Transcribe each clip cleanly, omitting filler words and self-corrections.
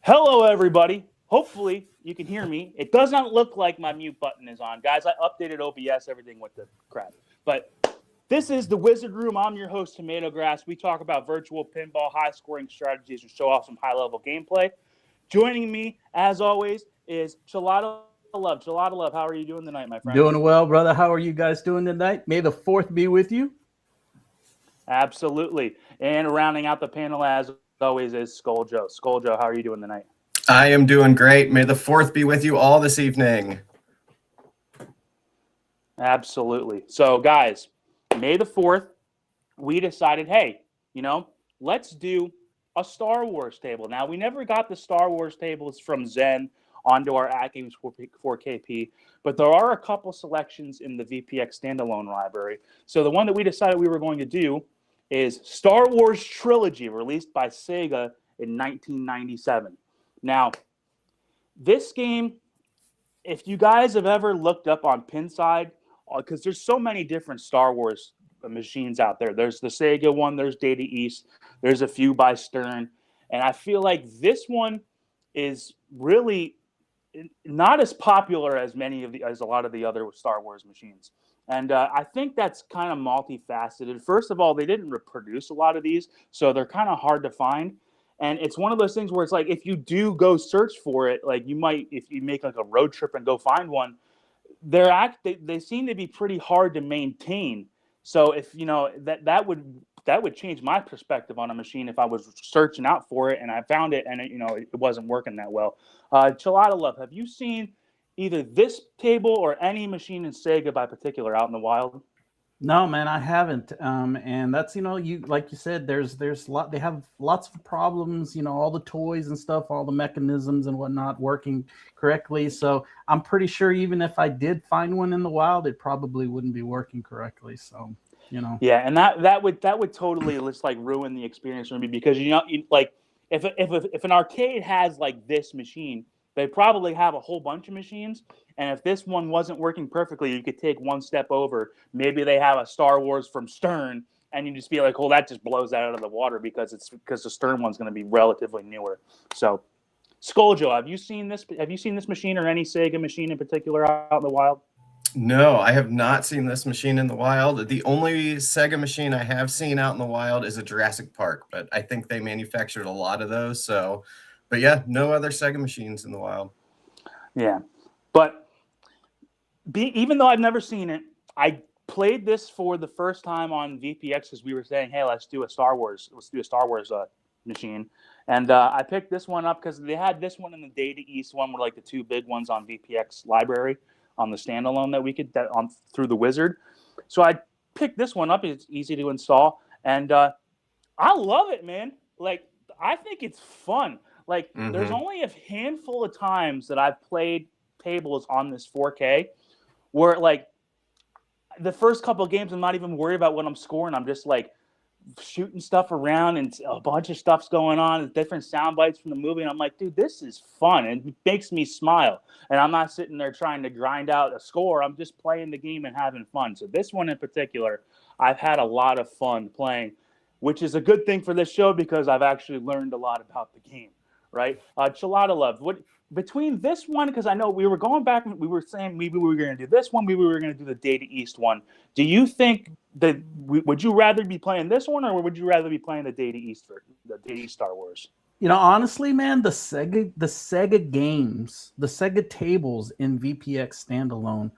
Hello, everybody. Hopefully, you can hear me. It does not look like my mute button is on. Guys, I updated OBS, everything with the crap. But this is the Wizard Room. I'm your host, TomatoGrass. We talk about virtual pinball, high-scoring strategies, and show off some high-level gameplay. Joining me, as always, is Chalatalove. Chalatalove, how are you doing tonight, my friend? Doing well, brother. How are you guys doing tonight? May the 4th be with you. Absolutely. And rounding out the panel, as always, is Scoaljo. Scoaljo, how are you doing tonight? I am doing great. May the 4th be with you all this evening. Absolutely. So, guys, May the 4th, we decided, hey, let's do a Star Wars table. Now, we never got the Star Wars tables from Zen onto our AtGames 4KP, but there are a couple selections in the VPX Standalone library. So the one that we decided we were going to do is Star Wars Trilogy, released by Sega in 1997. Now, this game, if you guys have ever looked up on Pinside, because there's so many different Star Wars machines out there. There's the Sega one, there's Data East, there's a few by Stern, and I feel like this one is really not as popular as as a lot of the other Star Wars machines. And I think that's kind of multifaceted. First of all, they didn't reproduce a lot of these, so they're kind of hard to find. And it's one of those things where it's like, if you do go search for it, like you might, if you make like a road trip and go find one, they seem to be pretty hard to maintain. So if that would change my perspective on a machine if I was searching out for it and I found it and it wasn't working that well. Chalatalove, have you seen either this table or any machine in Sega by particular out in the wild? No, man, I haven't. And that's, you like you said, there's they have lots of problems, all the toys and stuff, all the mechanisms and whatnot working correctly. So I'm pretty sure even if I did find one in the wild, it probably wouldn't be working correctly. So, Yeah, and that would totally just like ruin the experience for me, because like if an arcade has like this machine, they probably have a whole bunch of machines. And if this one wasn't working perfectly, you could take one step over. Maybe they have a Star Wars from Stern, and you just be like, "Oh, that just blows that out of the water," because the Stern one's going to be relatively newer. So, Scoaljo, have you seen this? Have you seen this machine or any Sega machine in particular out in the wild? No, I have not seen this machine in the wild. The only Sega machine I have seen out in the wild is a Jurassic Park, but I think they manufactured a lot of those. So, but yeah, no other Sega machines in the wild. Yeah, but even though I've never seen it, I played this for the first time on VPX because we were saying, "Hey, let's do a Star Wars machine," and I picked this one up because they had this one and the Data East one were like the two big ones on VPX library on the standalone that we could on through the Wizard. So I picked this one up. It's easy to install, and I love it, man. Like, I think it's fun. Like, there's only a handful of times that I've played tables on this 4K where, like, the first couple of games, I'm not even worried about what I'm scoring. I'm just like shooting stuff around and a bunch of stuff's going on, different sound bites from the movie. And I'm like, dude, this is fun. And it makes me smile. And I'm not sitting there trying to grind out a score. I'm just playing the game and having fun. So this one in particular, I've had a lot of fun playing, which is a good thing for this show because I've actually learned a lot about the game, right? Chalatalove, what between this one, because I know we were going back and we were saying maybe we were going to do this one, maybe we were going to do the Data East one. Do you think that would you rather be playing this one or would you rather be playing the Data East Star Wars? You know, honestly, man, the Sega games, the Sega tables in VPX Standalone,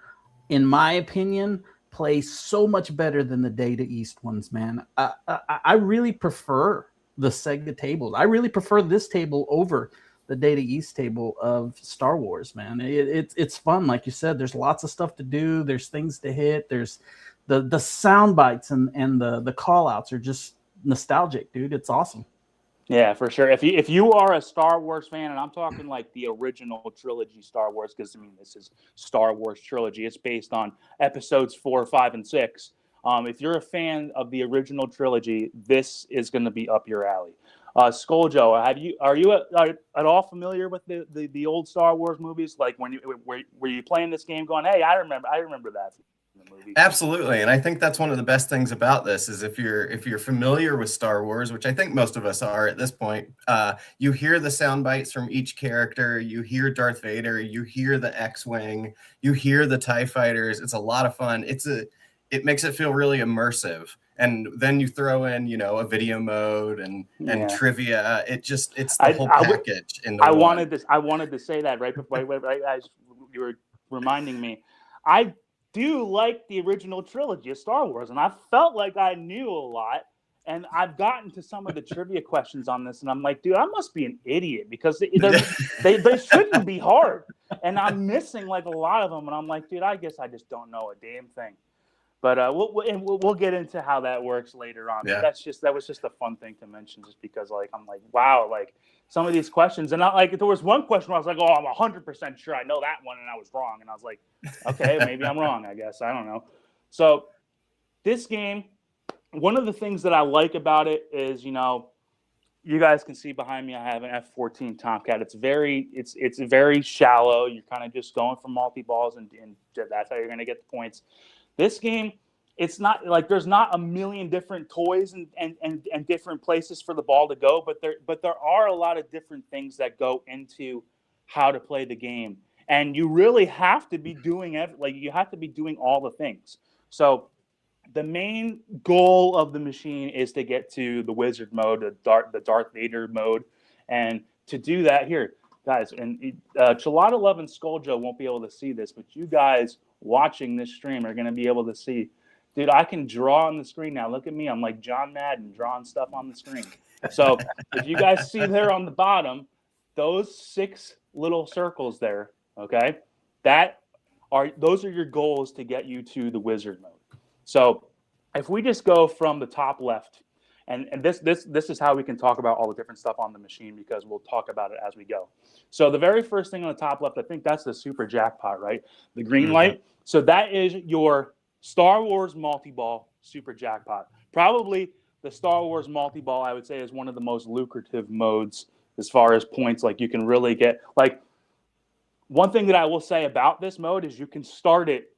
in my opinion, play so much better than the Data East ones, man. I really prefer the Sega tables. I really prefer this table over the Data East table of Star Wars, man. It's fun, like you said. There's lots of stuff to do. There's things to hit. There's the sound bites and the call outs are just nostalgic, dude. It's awesome. Yeah, for sure. If you are a Star Wars fan, and I'm talking like the original trilogy Star Wars, because I mean this is Star Wars Trilogy. It's based on episodes 4, 5, and 6. If you're a fan of the original trilogy, this is going to be up your alley. Scoaljo, are you at all familiar with the old Star Wars movies? Like when were you playing this game, going, "Hey, I remember that from the movie." Absolutely, and I think that's one of the best things about this is if you're familiar with Star Wars, which I think most of us are at this point. You hear the sound bites from each character. You hear Darth Vader. You hear the X-wing. You hear the TIE fighters. It's a lot of fun. It makes it feel really immersive. And then you throw in, a video mode and trivia. It's the whole package. I wanted to say that right before as you were reminding me. I do like the original trilogy of Star Wars, and I felt like I knew a lot. And I've gotten to some of the trivia questions on this, and I'm like, dude, I must be an idiot because they shouldn't be hard. And I'm missing like a lot of them, and I'm like, dude, I guess I just don't know a damn thing. But we'll get into how that works later on. Yeah. That was just a fun thing to mention, just because like I'm like, wow, like some of these questions, and there was one question where I was like, oh, I'm 100% sure I know that one, and I was wrong, and I was like, okay, maybe I'm wrong, I guess, I don't know. So this game, one of the things that I like about it is, you guys can see behind me, I have an F-14 Tomcat. It's very shallow. You're kind of just going for multi-balls, and that's how you're going to get the points. This game, it's not like there's not a million different toys and different places for the ball to go, but there are a lot of different things that go into how to play the game, and you really have to be doing you have to be doing all the things. So the main goal of the machine is to get to the wizard mode, the Darth Vader mode, and to do that here, guys, and Chalatalove and Scoaljo won't be able to see this, but you guys watching this stream are going to be able to see, dude, I can draw on the screen now. Look at me. I'm like John Madden drawing stuff on the screen. So if you guys see there on the bottom, those 6 little circles there, okay, those are your goals to get you to the wizard mode. So if we just go from the top left, and this is how we can talk about all the different stuff on the machine, because we'll talk about it as we go. So the very first thing on the top left, I think that's the super jackpot, right? The green light. So that is your Star Wars multi-ball super jackpot. Probably the Star Wars multi-ball, I would say, is one of the most lucrative modes as far as points. Like you can really get, like, one thing that I will say about this mode is you can start it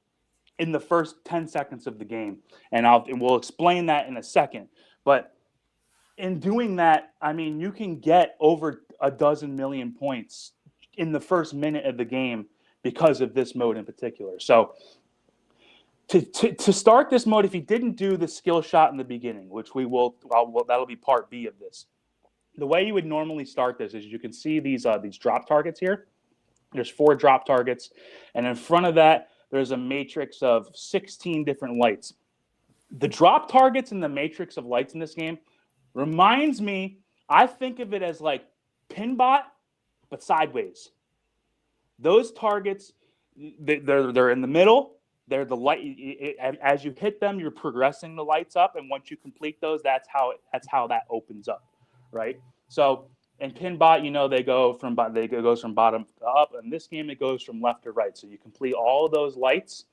in the first 10 seconds of the game. And we'll explain that in a second. But in doing that, I mean, you can get over 12 million points in the first minute of the game because of this mode in particular. So to start this mode, if you didn't do the skill shot in the beginning, which that'll be part B of this. The way you would normally start this is you can see these drop targets here. There's 4 drop targets, and in front of that, there's a matrix of 16 different lights. The drop targets in the matrix of lights in this game reminds me, I think of it as like Pinball, but sideways. Those targets, they're in the middle. They're the light. As you hit them, you're progressing the lights up, and once you complete those, that's how that opens up, right? So in Pinball, they goes from bottom to up. In this game, it goes from left to right. So you complete all of those lights,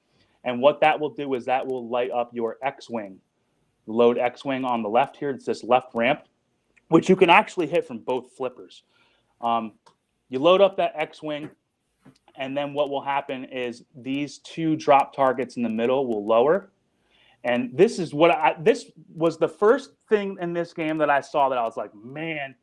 and what that will do is that will light up your X-wing load X-Wing on the left here. It's this left ramp, which you can actually hit from both flippers. You load up that X-Wing, and then what will happen is these two drop targets in the middle will lower. And this is this was the first thing in this game that I saw that I was like, man,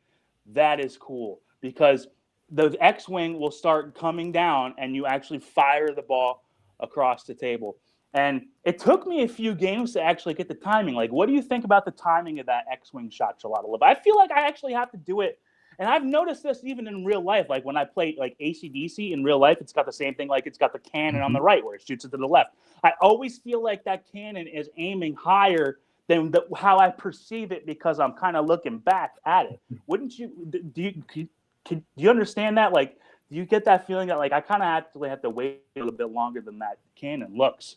that is cool, because the X-Wing will start coming down and you actually fire the ball across the table. And it took me a few games to actually get the timing. Like, what do you think about the timing of that X-Wing shot, Chalatalove? I feel like I actually have to do it. And I've noticed this even in real life. Like when I play like AC/DC in real life, it's got the same thing. Like it's got the cannon on the right where it shoots it to the left. I always feel like that cannon is aiming higher than how I perceive it because I'm kind of looking back at it. Wouldn't you? Do you understand that? Like, do you get that feeling that like I kind of actually have to wait a little bit longer than that cannon looks?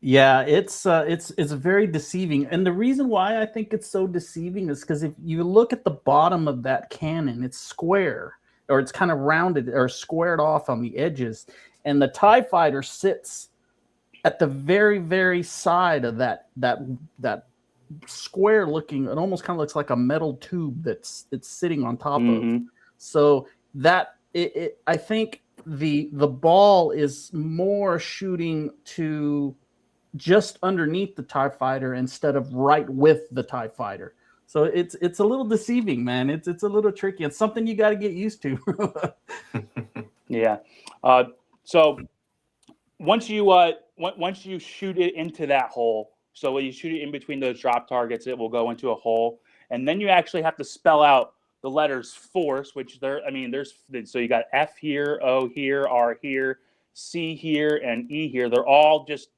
Yeah, it's very deceiving. And the reason why I think it's so deceiving is because if you look at the bottom of that cannon, it's square, or it's kind of rounded or squared off on the edges. And the TIE fighter sits at the very, very side of that square looking, it almost kind of looks like a metal tube it's sitting on top of. So that I think the ball is more shooting to just underneath the TIE fighter instead of right with the TIE fighter. So it's a little deceiving, man. It's a little tricky. It's something you got to get used to. Yeah. So once you shoot it into that hole, so when you shoot it in between those drop targets, it will go into a hole, and then you actually have to spell out the letters force, which so you got F here, O here, R here, C here, and E here. They're all just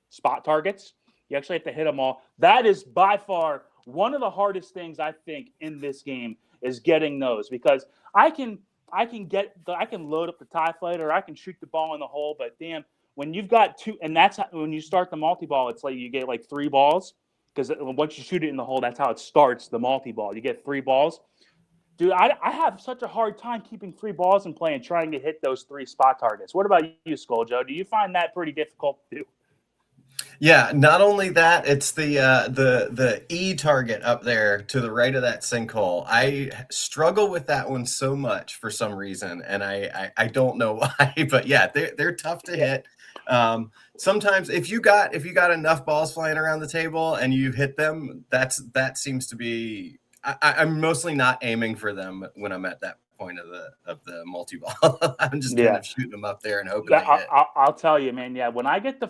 spot targets. You actually have to hit them all. That is by far one of the hardest things I think in this game is getting those, because I can load up the TIE fighter, I can shoot the ball in the hole, but damn, when you've got two, and that's how, when you start the multi-ball, it's like you get like 3 balls, because once you shoot it in the hole, that's how it starts, the multi-ball. You get 3 balls. Dude, I have such a hard time keeping 3 balls in play and trying to hit those 3 spot targets. What about you, Scoaljo? Do you find that pretty difficult to do? Yeah, not only that, it's the E target up there to the right of that sinkhole. I struggle with that one so much for some reason, and I don't know why, but yeah, they're tough to hit. Sometimes if you got enough balls flying around the table and you hit them, that seems to be. I'm mostly not aiming for them when I'm at that point of the multi-ball. I'm just kind of shooting them up there and hoping they hit. I'll tell you, man. Yeah, when I get the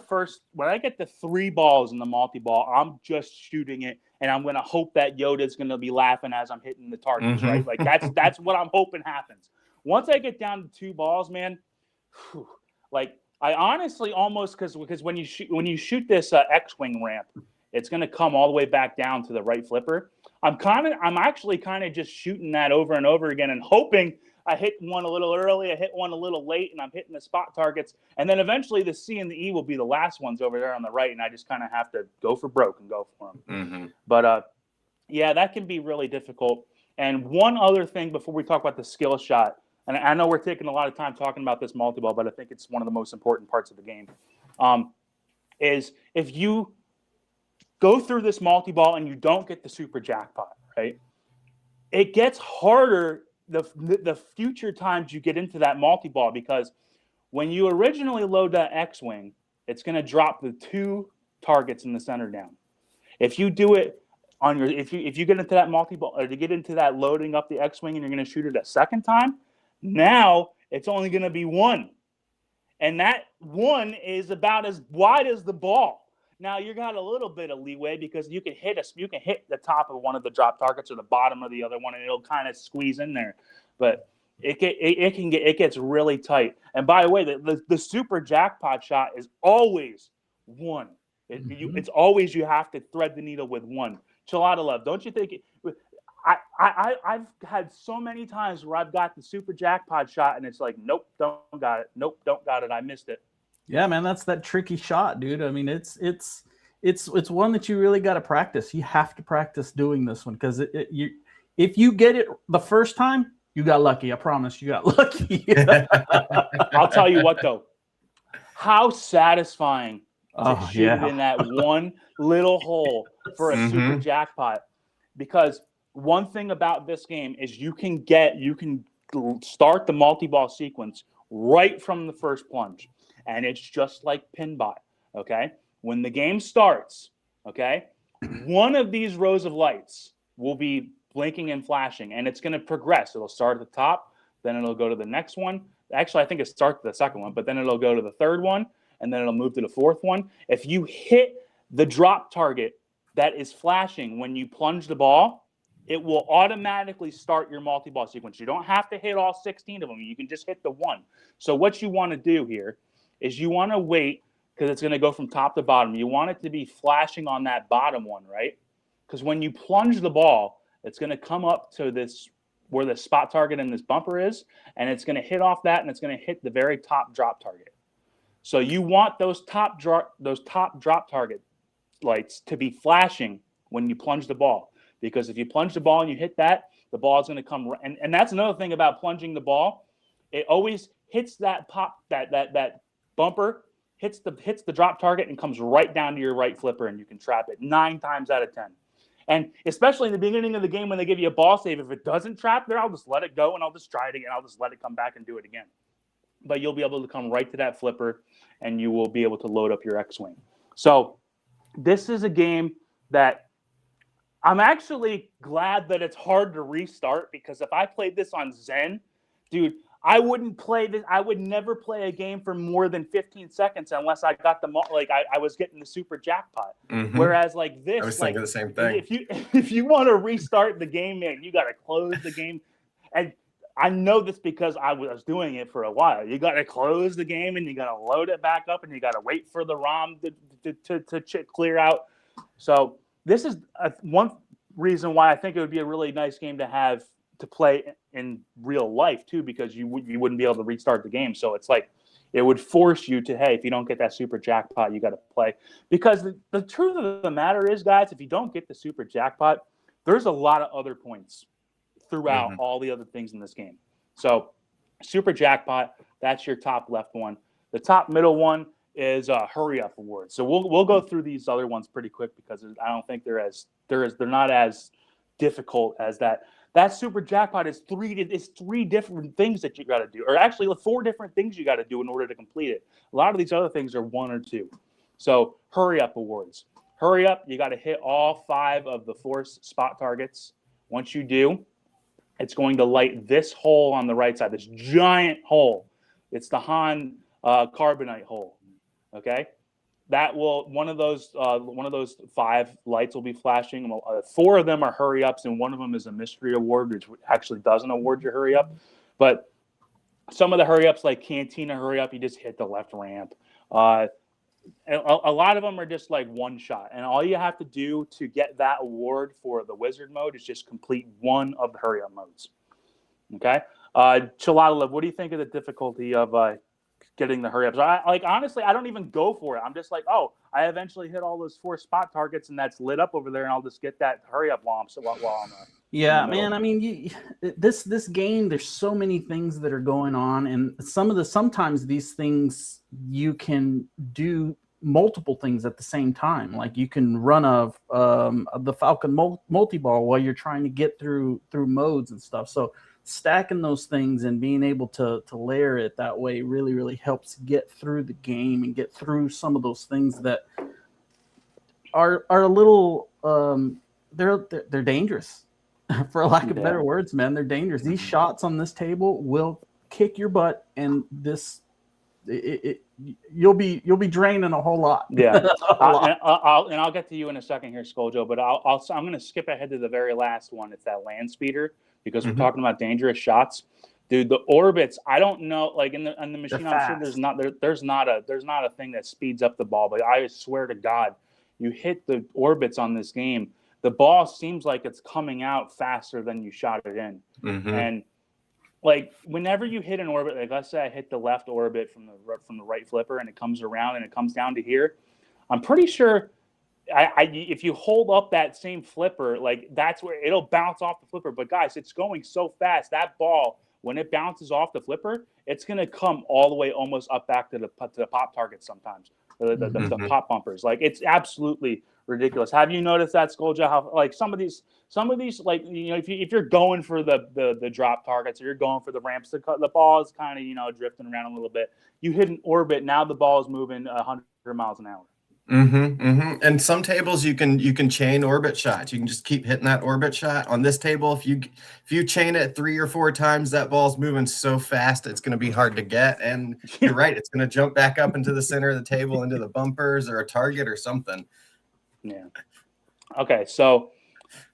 3 balls in the multi-ball, I'm just shooting it, and I'm gonna hope that Yoda's gonna be laughing as I'm hitting the targets, right? Like that's what I'm hoping happens. Once I get down to 2 balls, man, like I honestly almost because when you shoot this X-wing ramp, it's gonna come all the way back down to the right flipper. I'm actually kind of just shooting that over and over again and hoping I hit one a little early, I hit one a little late, and I'm hitting the spot targets. And then eventually the C and the E will be the last ones over there on the right, and I just kind of have to go for broke and go for them. But yeah, that can be really difficult. And one other thing before we talk about the skill shot, and I know we're taking a lot of time talking about this multi-ball, but I think it's one of the most important parts of the game, is if you go through this multi-ball and you don't get the super jackpot, right? It gets harder the future times you get into that multi-ball, because when you originally load that X-Wing, it's going to drop the 2 targets in the center down. If you do it on your, if you get into that multi-ball, or to get into that loading up the X-Wing and you're going to shoot it a second time, now it's only going to be 1. And that 1 is about as wide as the ball. Now you got a little bit of leeway because you can hit the top of one of the drop targets or the bottom of the other one, and it'll kind of squeeze in there. But it gets really tight. And by the way, the super jackpot shot is always 1. It's always you have to thread the needle with 1. Chalatalove, don't you think? I've had so many times where I've got the super jackpot shot and it's like, nope, don't got it. Nope, don't got it. I missed it. Yeah, man, that's that tricky shot, dude. I mean, it's one that you really got to practice. You have to practice doing this one, because if you get it the first time, you got lucky. I promise, you got lucky. I'll tell you what, though, how satisfying Oh, shoot it yeah. in that one little hole for a super jackpot. Because one thing about this game is you can start the multi-ball sequence right from the first plunge. And it's just like Pinball, okay? When the game starts, okay, one of these rows of lights will be blinking and flashing, and it's going to progress. It'll start at the top, then it'll go to the next one. Actually, I think it starts at the second one, but then it'll go to the third one, and then it'll move to the fourth one. If you hit the drop target that is flashing when you plunge the ball, it will automatically start your multi-ball sequence. You don't have to hit all 16 of them. You can just hit the one. So what you want to do here is you want to wait, because it's going to go from top to bottom. You want it to be flashing on that bottom one, right? Because when you plunge the ball, it's going to come up to this where the spot target and this bumper is, and it's going to hit off that, and it's going to hit the very top drop target. So you want those top drop target lights to be flashing when you plunge the ball, because if you plunge the ball and you hit that, the ball is going to come. And that's another thing about plunging the ball. It always hits that that bumper, hits the drop target and comes right down to your right flipper, and you can trap it 9 times out of 10. And especially in the beginning of the game when they give you a ball save, if it doesn't trap there, I'll just let it go and I'll just try it again. I'll just let it come back and do it again. But you'll be able to come right to that flipper, and you will be able to load up your X-Wing. So this is a game that I'm actually glad that it's hard to restart, because if I played this on Zen, dude, I wouldn't play this. I would never play a game for more than 15 seconds unless I got I was getting the super jackpot. Whereas like this, I was thinking the same thing. If you want to restart the game, man, you got to close the game. And I know this because I was doing it for a while. You got to close the game, and you got to load it back up, and you got to wait for the ROM to clear out. So this is one reason why I think it would be a really nice game to have to play in real life too, because you wouldn't be able to restart the game. So it's like it would force you to, hey, if you don't get that super jackpot, you got to play. Because the truth of the matter is, guys, if you don't get the super jackpot, there's a lot of other points throughout all the other things in this game. So super jackpot, that's your top left one. The top middle one is hurry up awards. So we'll go through these other ones pretty quick, because I don't think they're not as difficult as that. That super jackpot is three different things that you got to do, or actually 4 different things you got to do in order to complete it. A lot of these other things are 1 or 2. So hurry up awards. Hurry up, you got to hit all 5 of the force spot targets. Once you do, it's going to light this hole on the right side, this giant hole. It's the Han carbonite hole. Okay, that will one of those 5 lights will be flashing. 4 of them are hurry ups, and one of them is a mystery award, which actually doesn't award your hurry up. But some of the hurry ups, like Cantina hurry up, you just hit the left ramp. A lot of them are just like one shot, and all you have to do to get that award for the wizard mode is just complete one of the hurry up modes. Okay, Chalatalove, what do you think of the difficulty of getting the hurry ups? Honestly, I don't even go for it. I'm just like, oh, I eventually hit all those 4 spot targets, and that's lit up over there, and I'll just get that hurry up while I'm yeah, man. I mean, this game, there's so many things that are going on, and sometimes these things you can do multiple things at the same time. Like you can run the Falcon multi-ball while you're trying to get through modes and stuff. So stacking those things and being able to layer it that way really, really helps get through the game and get through some of those things that are a little they're dangerous. For lack of better words, man, they're dangerous. These shots on this table will kick your butt, and you'll be draining a whole lot. Yeah, I'll get to you in a second here, Scoaljo. But I'm going to skip ahead to the very last one. It's that land speeder, because we're talking about dangerous shots, dude. The orbits, I don't know, like in the machine, I'm sure there's not a thing that speeds up the ball, but I swear to God, you hit the orbits on this game, the ball seems like it's coming out faster than you shot it in. And like whenever you hit an orbit, like let's say I hit the left orbit from the right flipper, and it comes around and it comes down to here, I'm pretty sure if you hold up that same flipper, like that's where it'll bounce off the flipper. But guys, it's going so fast, that ball, when it bounces off the flipper, it's going to come all the way almost up back to the pop target sometimes. the pop bumpers. Like, it's absolutely ridiculous. Have you noticed that, Scoaljo? How like some of these like, you know, if you're going for the drop targets, or you're going for the ramps, the ball is kind of, you know, drifting around a little bit. You hit an orbit, now the ball is moving 100 miles an hour. And some tables you can chain orbit shots. You can just keep hitting that orbit shot. On this table, if you chain it 3 or 4 times, that ball's moving so fast it's going to be hard to get. And you're right, it's going to jump back up into the center of the table, into the bumpers or a target or something. Yeah. Okay, so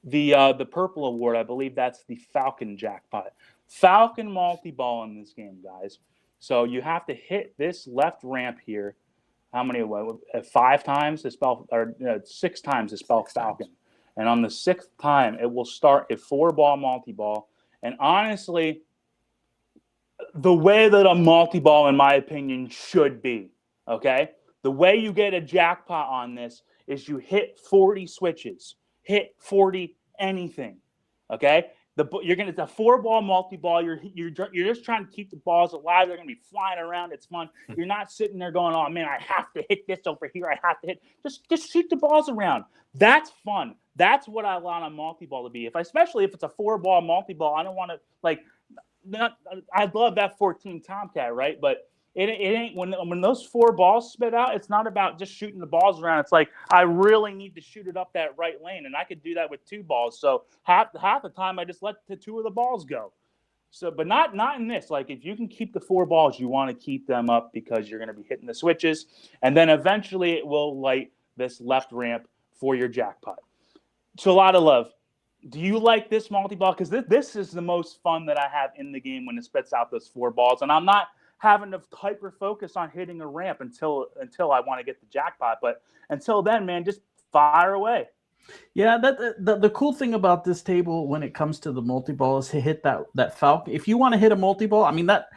the purple award, I believe that's the Falcon jackpot. Falcon multi-ball in this game, guys. So you have to hit this left ramp here. How many? 5 times to spell, or 6 times to spell Falcon. And on the 6th time, it will start a 4-ball multi-ball. And honestly, the way that a multi-ball, in my opinion, should be, okay? The way you get a jackpot on this is you hit 40 switches, hit 40 anything, okay? It's a 4-ball multi-ball. You're just trying to keep the balls alive. They're gonna be flying around. It's fun. You're not sitting there going, "Oh man, I have to hit this over here. I have to hit." Just shoot the balls around. That's fun. That's what I want a multi-ball to be. Especially if it's a 4-ball multi-ball, I don't want to like. I love that 14 Tomcat, right? But it ain't when those 4 balls spit out. It's not about just shooting the balls around. It's like, I really need to shoot it up that right lane, and I could do that with 2 balls. So half the time I just let the 2 of the balls go. So, but not in this. Like, if you can keep the 4 balls, you want to keep them up because you're going to be hitting the switches, and then eventually it will light this left ramp for your jackpot. Chalatalove, do you like this multi-ball? Because this is the most fun that I have in the game when it spits out those 4 balls, and I'm not having to hyper focus on hitting a ramp until I want to get the jackpot. But until then, man, just fire away. Yeah, the cool thing about this table when it comes to the multi-ball is to hit that Falcon. If you want to hit a multi-ball, I mean, that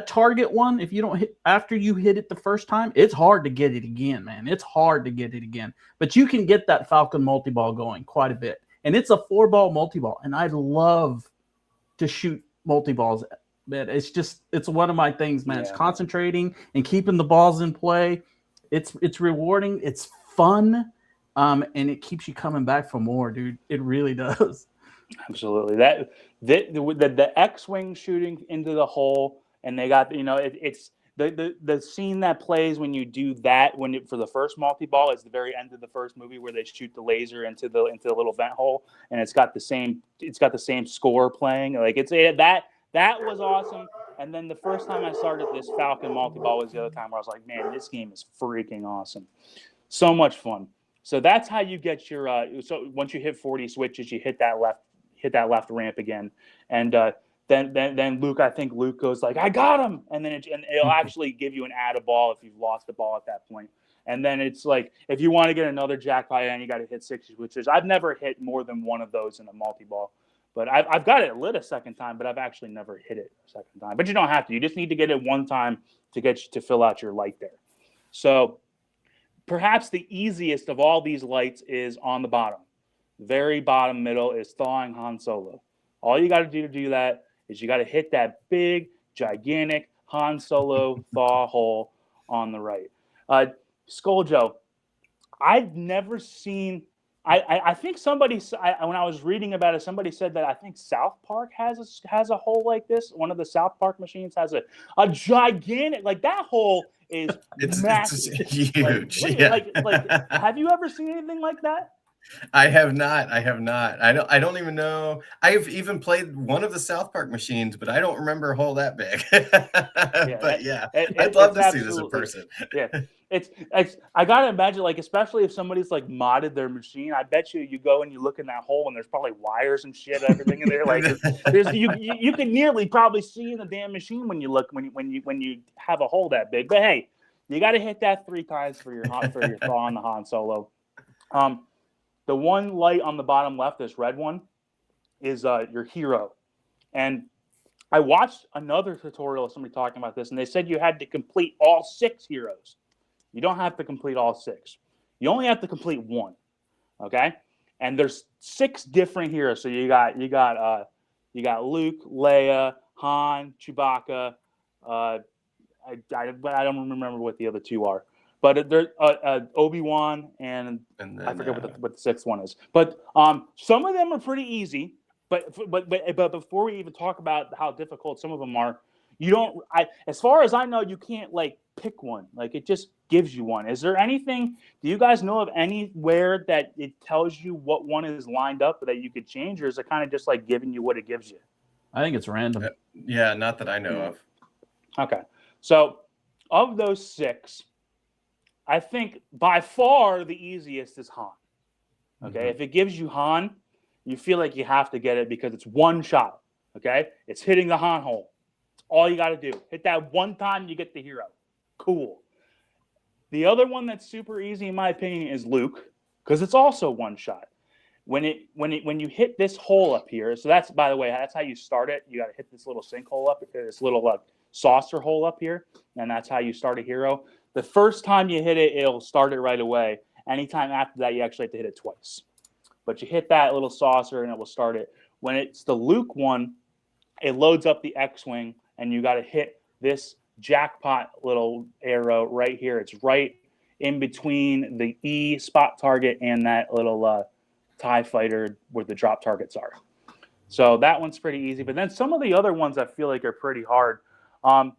target one, if you don't hit after you hit it the first time, it's hard to get it again, man. It's hard to get it again. But you can get that Falcon multi-ball going quite a bit. And it's a 4-ball multi-ball. And I love to shoot multi-balls. Man, it's one of my things, man. Yeah. It's concentrating and keeping the balls in play. It's rewarding. It's fun, and it keeps you coming back for more, dude. It really does. Absolutely. The X-wing shooting into the hole, and they got, you know, it's the scene that plays when you do that for the first multi-ball is the very end of the first movie where they shoot the laser into the little vent hole, and it's got the same score playing. Like That was awesome. And then the first time I started this Falcon multi-ball was the other time where I was like, man, this game is freaking awesome. So much fun. So that's how you get your so once you hit 40 switches, you hit that left ramp again. And then Luke, I think Luke goes like, I got him. And then it'll actually give you an add a ball if you've lost the ball at that point. And then it's like, if you want to get another jackpot, and you got to hit 60 switches. I've never hit more than one of those in a multi-ball. But I've got it lit a second time, but I've actually never hit it a second time. But you don't have to. You just need to get it one time to get you to fill out your light there. So perhaps the easiest of all these lights is on the bottom. Very bottom middle is thawing Han Solo. All you got to do that is you got to hit that big, gigantic Han Solo thaw hole on the right. Scoaljo, I've never seen... I think somebody, when I was reading about it, somebody said that I think South Park has a hole like this. One of the South Park machines has a gigantic, like that hole is massive. It's huge. Like, have you ever seen anything like that? I have not. I don't even know. I've even played one of the South Park machines, but I don't remember a hole that big. But yeah, I'd love to see this in person. Yeah. It's I gotta imagine, like, especially if somebody's like modded their machine, I bet you go and you look in that hole and there's probably wires and shit, everything in there. Like, you can nearly probably see in the damn machine when you look when you have a hole that big. But hey, you got to hit that 3 times for your thaw on the Han Solo. The one light on the bottom left, this red one, is your hero, and I watched another tutorial of somebody talking about this, and they said you had to complete all 6 heroes. You don't have to complete all 6. You only have to complete 1. Okay? And there's 6 different heroes. So you got Luke, Leia, Han, Chewbacca. I don't remember what the other 2 are. But there's Obi-Wan and And I then forget what the sixth one is. But some of them are pretty easy. But before we even talk about how difficult some of them are, you don't. As far as I know, you can't like pick one. Like it just gives you one. Is there anything? Do you guys know of anywhere that it tells you what one is lined up that you could change, or is it kind of just like giving you what it gives you? I think it's random. yeah, not that I know of. Okay, so of those 6, I think by far the easiest is Han. Okay, if it gives you Han, you feel like you have to get it because it's one shot. Okay, it's hitting the Han hole. It's all you got to do. Hit that one time, you get the hero. Cool. The other one that's super easy, in my opinion, is Luke, because it's also one shot. When you hit this hole up here, so that's, by the way, that's how you start it. You got to hit this little sinkhole up, this little saucer hole up here, and that's how you start a hero. The first time you hit it, it'll start it right away. Anytime after that, you actually have to hit it twice. But you hit that little saucer, and it will start it. When it's the Luke one, it loads up the X-Wing, and you got to hit this jackpot little arrow right here. It's right in between the E spot target and that little TIE fighter where the drop targets are. So that one's pretty easy. But then some of the other ones I feel like are pretty hard. I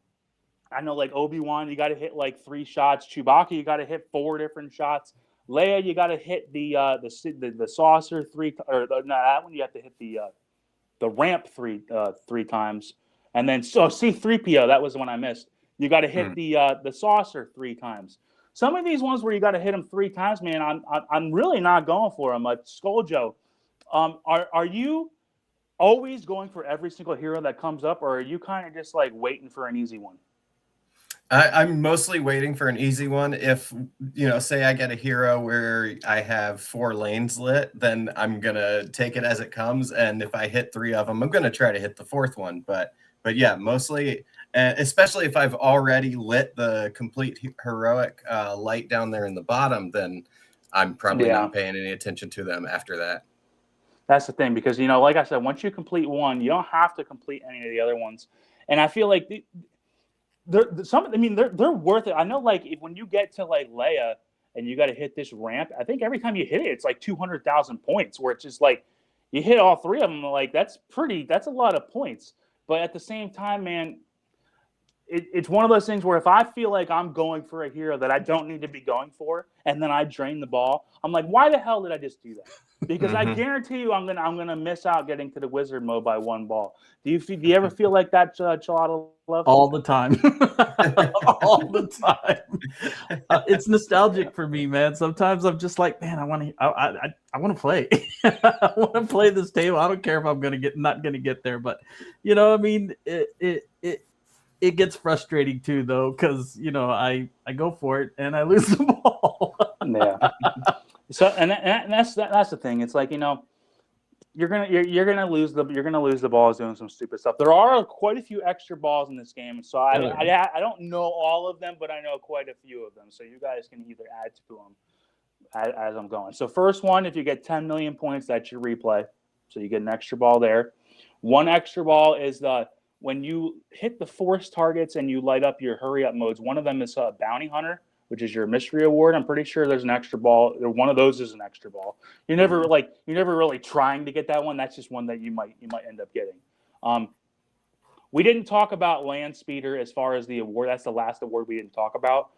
know like Obi-Wan, you got to hit like 3 shots. Chewbacca, you got to hit 4 different shots. Leia, you got to hit the saucer 3, or no, that one you have to hit the ramp 3 times. And then C-3PO, that was the one I missed. You got to hit the saucer 3 times. Some of these ones where you got to hit them 3 times, man, I'm really not going for them. Like Scoaljo, are you always going for every single hero that comes up, or are you kind of just like waiting for an easy one? I'm mostly waiting for an easy one. If, say I get a hero where I have 4 lanes lit, then I'm going to take it as it comes. And if I hit 3 of them, I'm going to try to hit the 4th one. But yeah, mostly, especially if I've already lit the complete heroic light down there in the bottom, then I'm probably not paying any attention to them after that. That's the thing, because, like I said, once you complete one, you don't have to complete any of the other ones. And I feel like they're worth it. I know, like, when you get to like Leia and you got to hit this ramp, I think every time you hit it, it's like 200,000 points. Where it's just like you hit all 3 of them, like that's a lot of points. But at the same time, man, it's one of those things where if I feel like I'm going for a hero that I don't need to be going for, and then I drain the ball, I'm like, why the hell did I just do that? Because I guarantee you, I'm gonna miss out getting to the wizard mode by 1 ball. Do you ever feel like that, Chalatalove? All the time. All the time. It's nostalgic for me, man. Sometimes I'm just like, man, I want to play. I want to play this table. I don't care if I'm not gonna get there, but it gets frustrating too, though, because I go for it and I lose the ball. Yeah. So and that's the thing. It's like you're gonna lose the balls doing some stupid stuff. There are quite a few extra balls in this game, so I don't know all of them, but I know quite a few of them. So you guys can either add to them as I'm going. So first one, if you get 10 million points, that's your replay. So you get an extra ball there. 1 extra ball is when you hit the force targets and you light up your hurry up modes. One of them is Bounty Hunter, which is your mystery award. I'm pretty sure there's an extra ball. One of those is an extra ball. You're never really trying to get that one. That's just one that you might end up getting. We didn't talk about Land Speeder as far as the award. That's the last award we didn't talk about.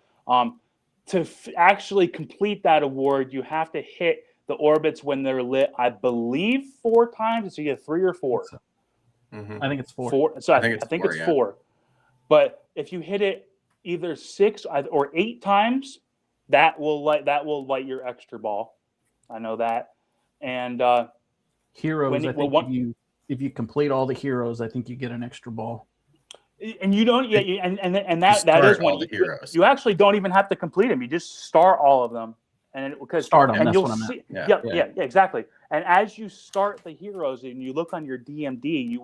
To actually complete that award, you have to hit the orbits when they're lit, I believe 4 times. So you get 3 or 4. I think it's 4. So I think it's 4. But if you hit it either 6 or 8 times, that will light your extra ball. I know that. And heroes, if you complete all the heroes, I think you get an extra ball. And you don't, that is when you actually don't even have to complete them. You just start all of them, and start them. That's you'll what I meant. see. Yeah, exactly. And as you start the heroes and you look on your DMD,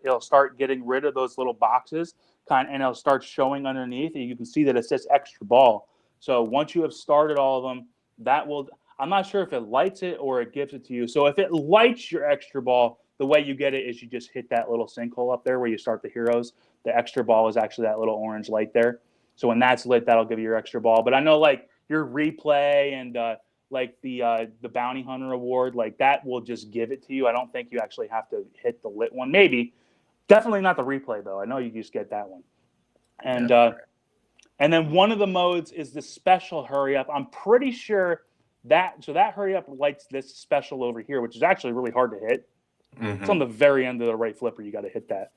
it'll start getting rid of those little boxes, and it'll start showing underneath, and you can see that it says extra ball. So once you have started all of them, that will. I'm not sure if it lights it or it gives it to you. So if it lights your extra ball, the way you get it is you just hit that little sinkhole up there where you start the heroes. The extra ball is actually that little orange light there. So when that's lit, that'll give you your extra ball. But I know like your replay and like the bounty hunter award, like that will just give it to you. I don't think you actually have to hit the lit one. Maybe, definitely not the replay though. I know you just get that one. And and then one of the modes is the special hurry up. I'm pretty sure that hurry up lights this special over here, which is actually really hard to hit. It's on the very end of the right flipper. You got to hit that.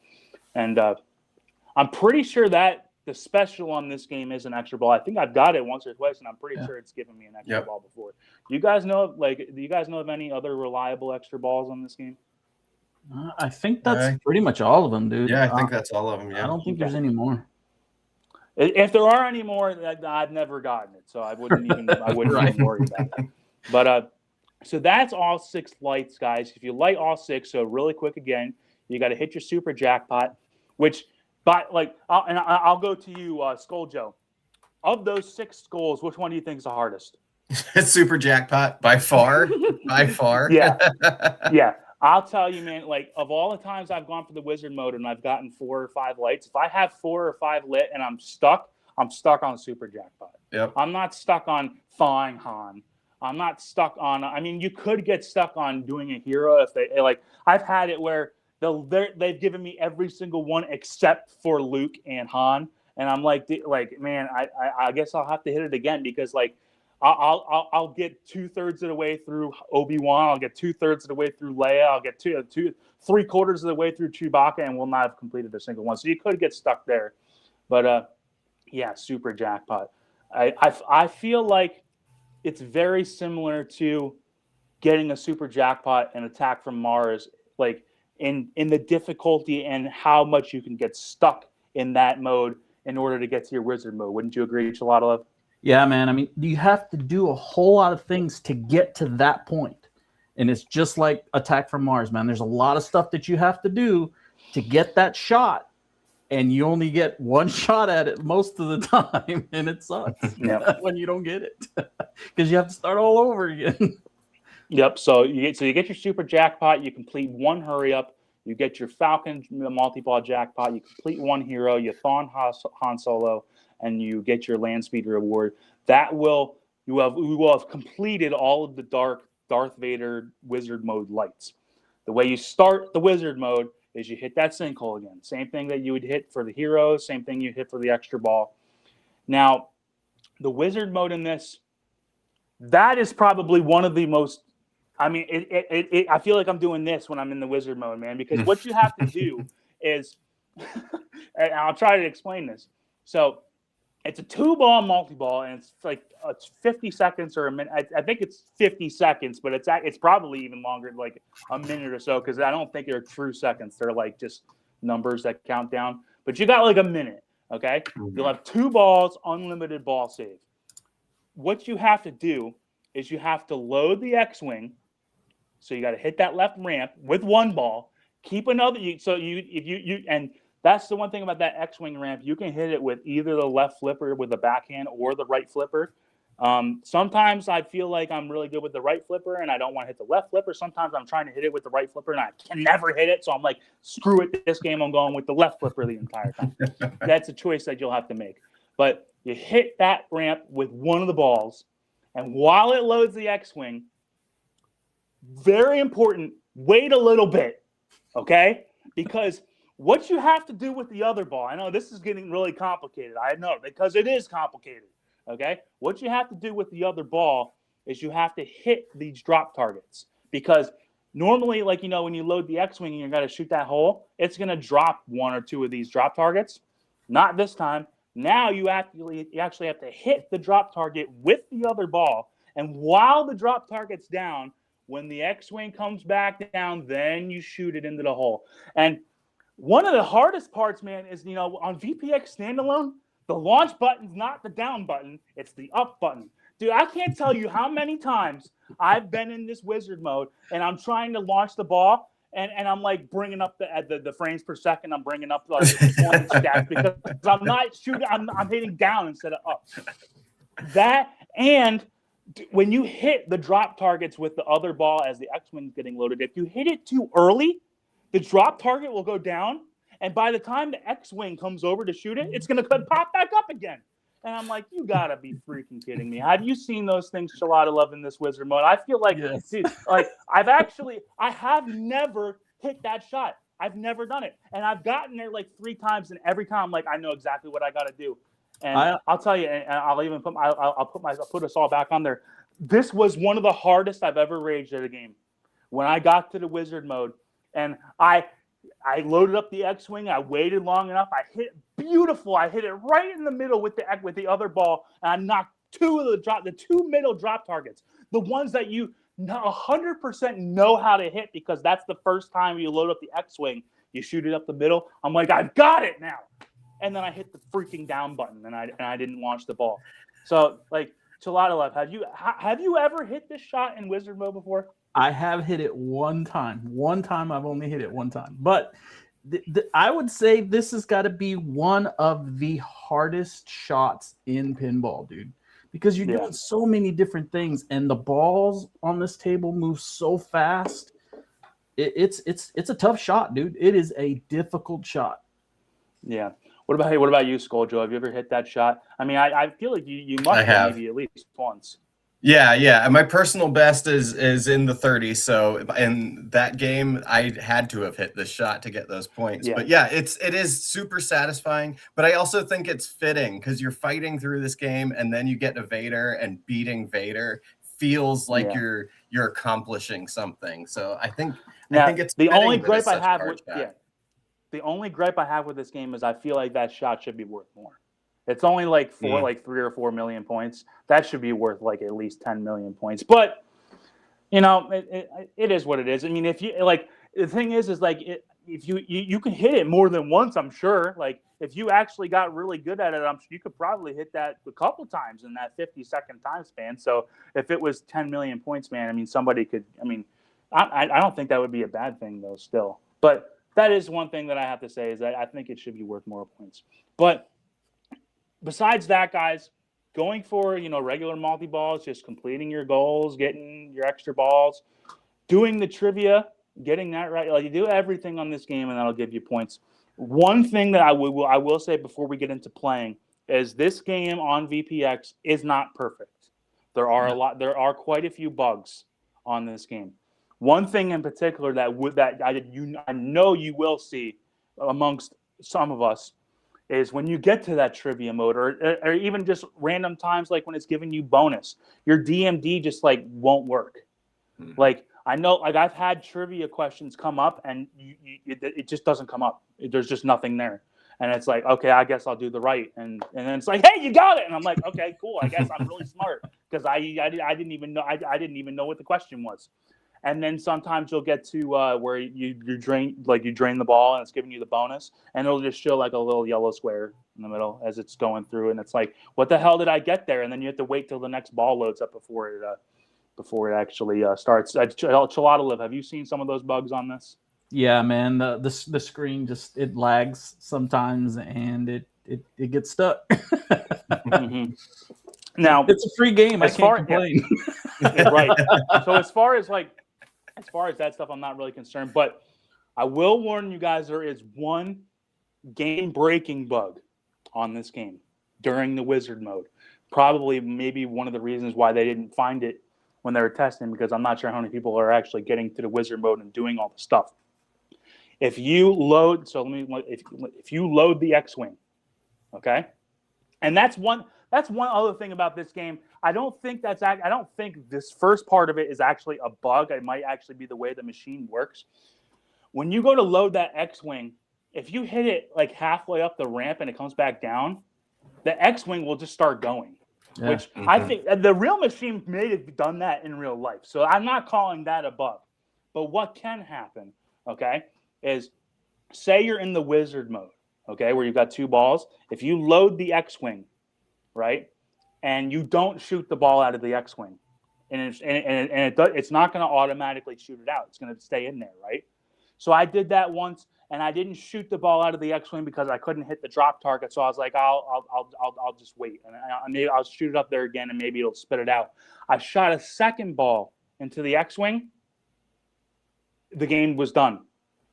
And I'm pretty sure that the special on this game is an extra ball. I think I've got it once or twice, and I'm pretty sure it's given me an extra ball before. Do you guys know of any other reliable extra balls on this game? I think that's pretty much all of them, dude. Yeah, I think that's all of them. Yeah, I don't think there's any more. If there are any more, I've never gotten it, so I wouldn't even even worry about it. But so that's all 6 lights, guys. If you light all 6, so really quick again, you got to hit your super jackpot, which, I'll go to you, Scoaljo. Of those 6 skulls, which one do you think is the hardest? Super jackpot by far, by far. Yeah, yeah. I'll tell you, man. Like of all the times I've gone for the wizard mode and I've gotten 4 or 5 lights, if I have 4 or 5 lit and I'm stuck on super jackpot. Yep. I'm not stuck on Fine Han. I'm not stuck on. I mean, you could get stuck on doing a hero if they like. I've had it where they've given me every single one except for Luke and Han, and I'm like, man, I guess I'll have to hit it again because like I'll get 2/3 of the way through Obi-Wan, I'll get 2/3 of the way through Leia, I'll get 3/4 of the way through Chewbacca, and will not have completed a single one. So you could get stuck there, but yeah, super jackpot. I feel like it's very similar to getting a super jackpot and Attack from Mars, like in the difficulty and how much you can get stuck in that mode in order to get to your wizard mode. Wouldn't you agree, Chalatalove? Yeah, man. I mean, you have to do a whole lot of things to get to that point. And it's just like Attack from Mars, man. There's a lot of stuff that you have to do to get that shot. And you only get one shot at it most of the time. And it sucks when you don't get it. Because you have to start all over again. Yep. So you get your super jackpot. You complete 1 hurry up. You get your Falcon multi-ball jackpot. You complete 1 hero. You thaw Han Solo. And you get your land speed reward. You will have completed all of the Darth Vader wizard mode lights. The way you start the wizard mode is you hit that sinkhole again. Same thing that you would hit for the heroes. Same thing you hit for the extra ball. Now, the wizard mode in this, that is probably one of the most. I mean, I feel like I'm doing this when I'm in the wizard mode, man. Because what you have to do is, and I'll try to explain this. So. It's a 2-ball multi-ball, and it's 50 seconds or a minute. I think it's 50 seconds, but it's probably even longer, like a minute or so, because I don't think they're true seconds. They're like just numbers that count down. But you got like a minute, okay? You'll have 2 balls, unlimited ball save. What you have to do is you have to load the X-Wing. So you got to hit that left ramp with 1 ball. Keep another. And that's the one thing about that X-Wing ramp. You can hit it with either the left flipper with the backhand or the right flipper. Sometimes I feel like I'm really good with the right flipper and I don't want to hit the left flipper. Sometimes I'm trying to hit it with the right flipper and I can never hit it. So I'm like, screw it. This game, I'm going with the left flipper the entire time. That's a choice that you'll have to make. But you hit that ramp with 1 of the balls. And while it loads the X-Wing, very important, wait a little bit, okay? Because what you have to do with the other ball, I know this is getting really complicated. I know, because it is complicated, okay? What you have to do with the other ball is you have to hit these drop targets. Because normally, like, when you load the X-Wing and you're going to shoot that hole, it's going to drop 1 or 2 of these drop targets. Not this time. Now you actually have to hit the drop target with the other ball. And while the drop target's down, when the X-Wing comes back down, then you shoot it into the hole. And one of the hardest parts, man, is, on VPX Standalone, the launch button's not the down button, it's the up button. Dude, I can't tell you how many times I've been in this wizard mode and I'm trying to launch the ball and I'm like bringing up the frames per second. I'm bringing up the point stats because I'm not shooting. I'm hitting down instead of up. That, and when you hit the drop targets with the other ball as the X-Wing's getting loaded, if you hit it too early, the drop target will go down And by the time the X-Wing comes over to shoot it, it's going to pop back up again. And I'm like, you got to be freaking kidding me. Have you seen those things Chalatalove in this wizard mode? I feel like, Yes. dude, like I have never hit that shot. I've never done it. And I've gotten there like 3 times, and every time I'm like, I know exactly what I got to do. And I'll tell you, and I'll even I'll put us all back on there. This was one of the hardest I've ever raged at a game. When I got to the wizard mode, and I loaded up the X-Wing, I waited long enough, I hit it beautiful. I hit it right in the middle with the other ball, and I knocked the 2 middle drop targets, the ones that you 100% know how to hit, because that's the first time you load up the X-Wing, you shoot it up the middle. I'm like, I've got it now. And then I hit the freaking down button, and I didn't launch the ball. So, like, Chalatalove, have you ever hit this shot in wizard mode before? I have hit it one time. One time, I've only hit it one time. But I would say this has got to be one of the hardest shots in pinball, dude. Because you're doing so many different things, and the balls on this table move so fast. It's a tough shot, dude. It is a difficult shot. Yeah. What about you, Scoaljo? Have you ever hit that shot? I mean, I feel like you must have maybe at least once. Yeah. And my personal best is in the 30s. So in that game, I had to have hit this shot to get those points. Yeah. But yeah, it is super satisfying. But I also think it's fitting because you're fighting through this game, and then you get to Vader, and beating Vader feels like you're accomplishing something. So I think it's the only gripe I have with the only gripe I have with this game is I feel like that shot should be worth more. It's only like 3 or 4 million points. That should be worth like at least 10 million points. But you know, it is what it is. I mean, if you like, the thing is like if you can hit it more than once, I'm sure. Like if you actually got really good at it, I'm sure you could probably hit that a couple times in that 50-second time span. So if it was 10 million points, man, I mean, somebody could. I mean, I don't think that would be a bad thing though. Still, but. That is one thing that I have to say is that I think it should be worth more points. But besides that, guys, going for, regular multi-balls, just completing your goals, getting your extra balls, doing the trivia, getting that right. Like, you do everything on this game, and that'll give you points. One thing that I will say before we get into playing is this game on VPX is not perfect. There are quite a few bugs on this game. One thing in particular that I know you will see amongst some of us is when you get to that trivia mode, or even just random times, like when it's giving you bonus, your DMD just like won't work. Like I know, like I've had trivia questions come up, and it just doesn't come up. There's just nothing there, and it's like, okay, I guess I'll do the right, and then it's like, hey, you got it, and I'm like, okay, cool. I guess I'm really smart because I didn't even know what the question was. And then sometimes you'll get to where you drain the ball, and it's giving you the bonus, and it'll just show like a little yellow square in the middle as it's going through, and it's like, what the hell did I get there? And then you have to wait till the next ball loads up before it actually starts. Chalatalove, have you seen some of those bugs on this? Yeah, man. The screen just it lags sometimes, and it gets stuck. Mm-hmm. Now it's a free game. I can't complain. Yeah. Right. So as far as that stuff, I'm not really concerned. But I will warn you guys, there is one game-breaking bug on this game during the wizard mode. Probably maybe one of the reasons why they didn't find it when they were testing, because I'm not sure how many people are actually getting to the wizard mode and doing all the stuff. If you load, if you load the X-Wing, okay, and that's one other thing about this game. I don't think this first part of it is actually a bug. It might actually be the way the machine works. When you go to load that X-Wing, if you hit it like halfway up the ramp and it comes back down, the X-Wing will just start going. Yeah. Which I think the real machine may have done that in real life. So I'm not calling that a bug. But what can happen, okay, is say you're in the wizard mode, okay, where you've got 2 balls. If you load the X-Wing, right, and you don't shoot the ball out of the X-Wing, and it's not going to automatically shoot it out. It's going to stay in there, right? So I did that once, and I didn't shoot the ball out of the X-Wing because I couldn't hit the drop target. So I was like, I'll just wait, and maybe I'll shoot it up there again, and maybe it'll spit it out. I shot a second ball into the X-Wing. The game was done.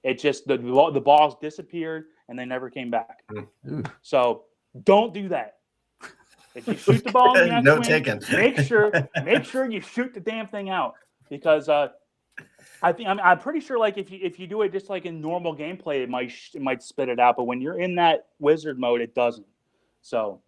It just the balls disappeared, and they never came back. Ooh. So don't do that. If you shoot the ball in the No X-wing, taken. make sure you shoot the damn thing out, because I'm pretty sure like if you do it just like in normal gameplay, it might spit it out, but when you're in that wizard mode, it doesn't. So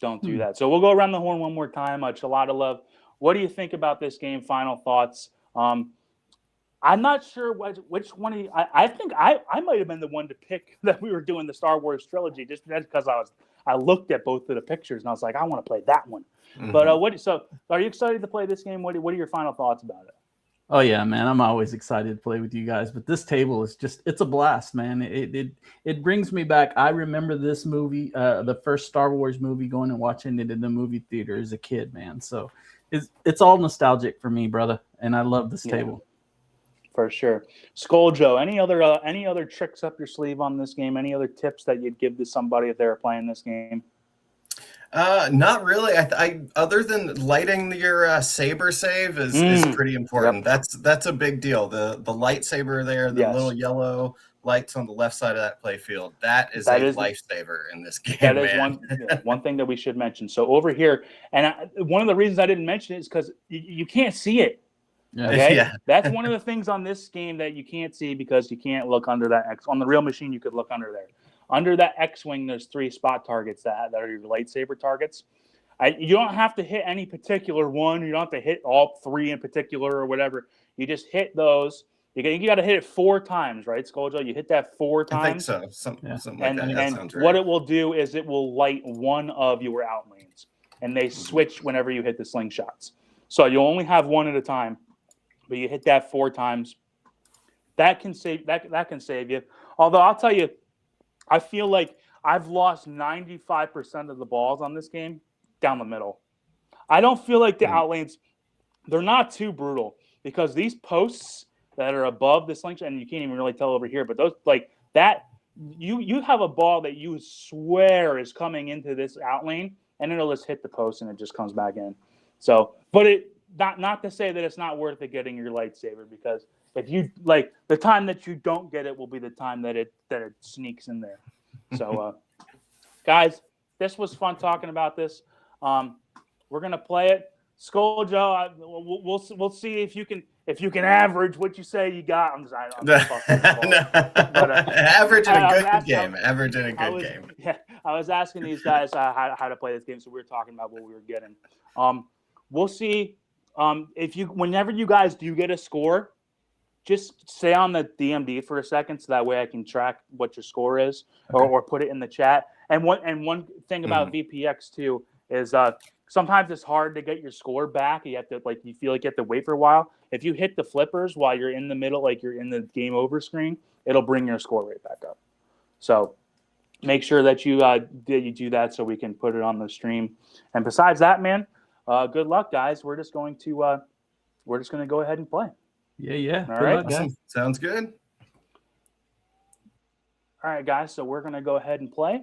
don't do that. So we'll go around the horn one more time. Chalatalove, what do you think about this game? Final thoughts. I'm not sure which one of you, I think I might have been the one to pick that we were doing the Star Wars trilogy, just because I looked at both of the pictures and I was like, I want to play that one. Mhm. But so are you excited to play this game? What are your final thoughts about it? Oh yeah, man! I'm always excited to play with you guys. But this table is just—it's a blast, man. It brings me back. I remember this movie, the first Star Wars movie, going and watching it in the movie theater as a kid, man. So it's all nostalgic for me, brother. And I love this table. For sure. Scoaljo, any other tricks up your sleeve on this game? Any other tips that you'd give to somebody if they were playing this game? Not really. I other than lighting your saber save is pretty important. Yep. That's a big deal. The lightsaber there, the little yellow lights on the left side of that play field. That is a lifesaver in this game. That is one thing that we should mention. So over here, and one of the reasons I didn't mention it is because you can't see it. Okay? Yeah. That's one of the things on this game that you can't see because you can't look under that X. On the real machine, you could look under there. Under that X-wing, there's 3 spot targets that are your lightsaber targets. You don't have to hit any particular one. You don't have to hit all 3 in particular or whatever. You just hit those. You got to hit it 4 times, right, Scoaljo? You hit that 4 times. I think so. Something like that. And sounds right. what it will do is it will light one of your out lanes, and they switch whenever you hit the slingshots. So you only have 1 at a time, but you hit that 4 times. That can save you. Although I'll tell you, I feel like I've lost 95% of the balls on this game down the middle. I don't feel like the out lanes, they're not too brutal, because these posts that are above the slingshot, and you can't even really tell over here, but those like that, you have a ball that you swear is coming into this out lane, and it'll just hit the post and it just comes back in. So, but it not to say that it's not worth it getting your lightsaber, because if you like, the time that you don't get it will be the time that it sneaks in there. So, guys, this was fun talking about this. We're gonna play it. Scoaljo, we'll see if you can average what you say you got. I'm just average in a good game. Average in a good game. Yeah, I was asking these guys how to play this game, so we were talking about what we were getting. We'll see whenever you guys do get a score, just stay on the DMD for a second, so that way I can track what your score is, or put it in the chat. And one thing about VPX too is sometimes it's hard to get your score back. You have to you feel like you have to wait for a while. If you hit the flippers while you're in the middle, like you're in the game over screen, it'll bring your score rate back up. So make sure that you do that so we can put it on the stream. And besides that, man, good luck, guys. We're just going to go ahead and play. Yeah. All right. Awesome. Sounds good. All right, guys. So we're going to go ahead and play.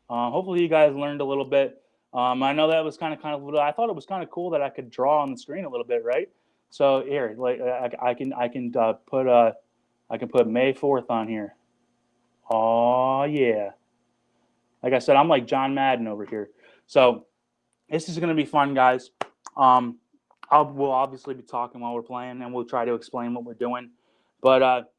Hopefully you guys learned a little bit. I know that was kind of I thought it was kind of cool that I could draw on the screen a little bit, right? So here, I can put May 4th on here. Oh yeah. Like I said, I'm like John Madden over here. So this is going to be fun, guys. We'll obviously be talking while we're playing, and we'll try to explain what we're doing. But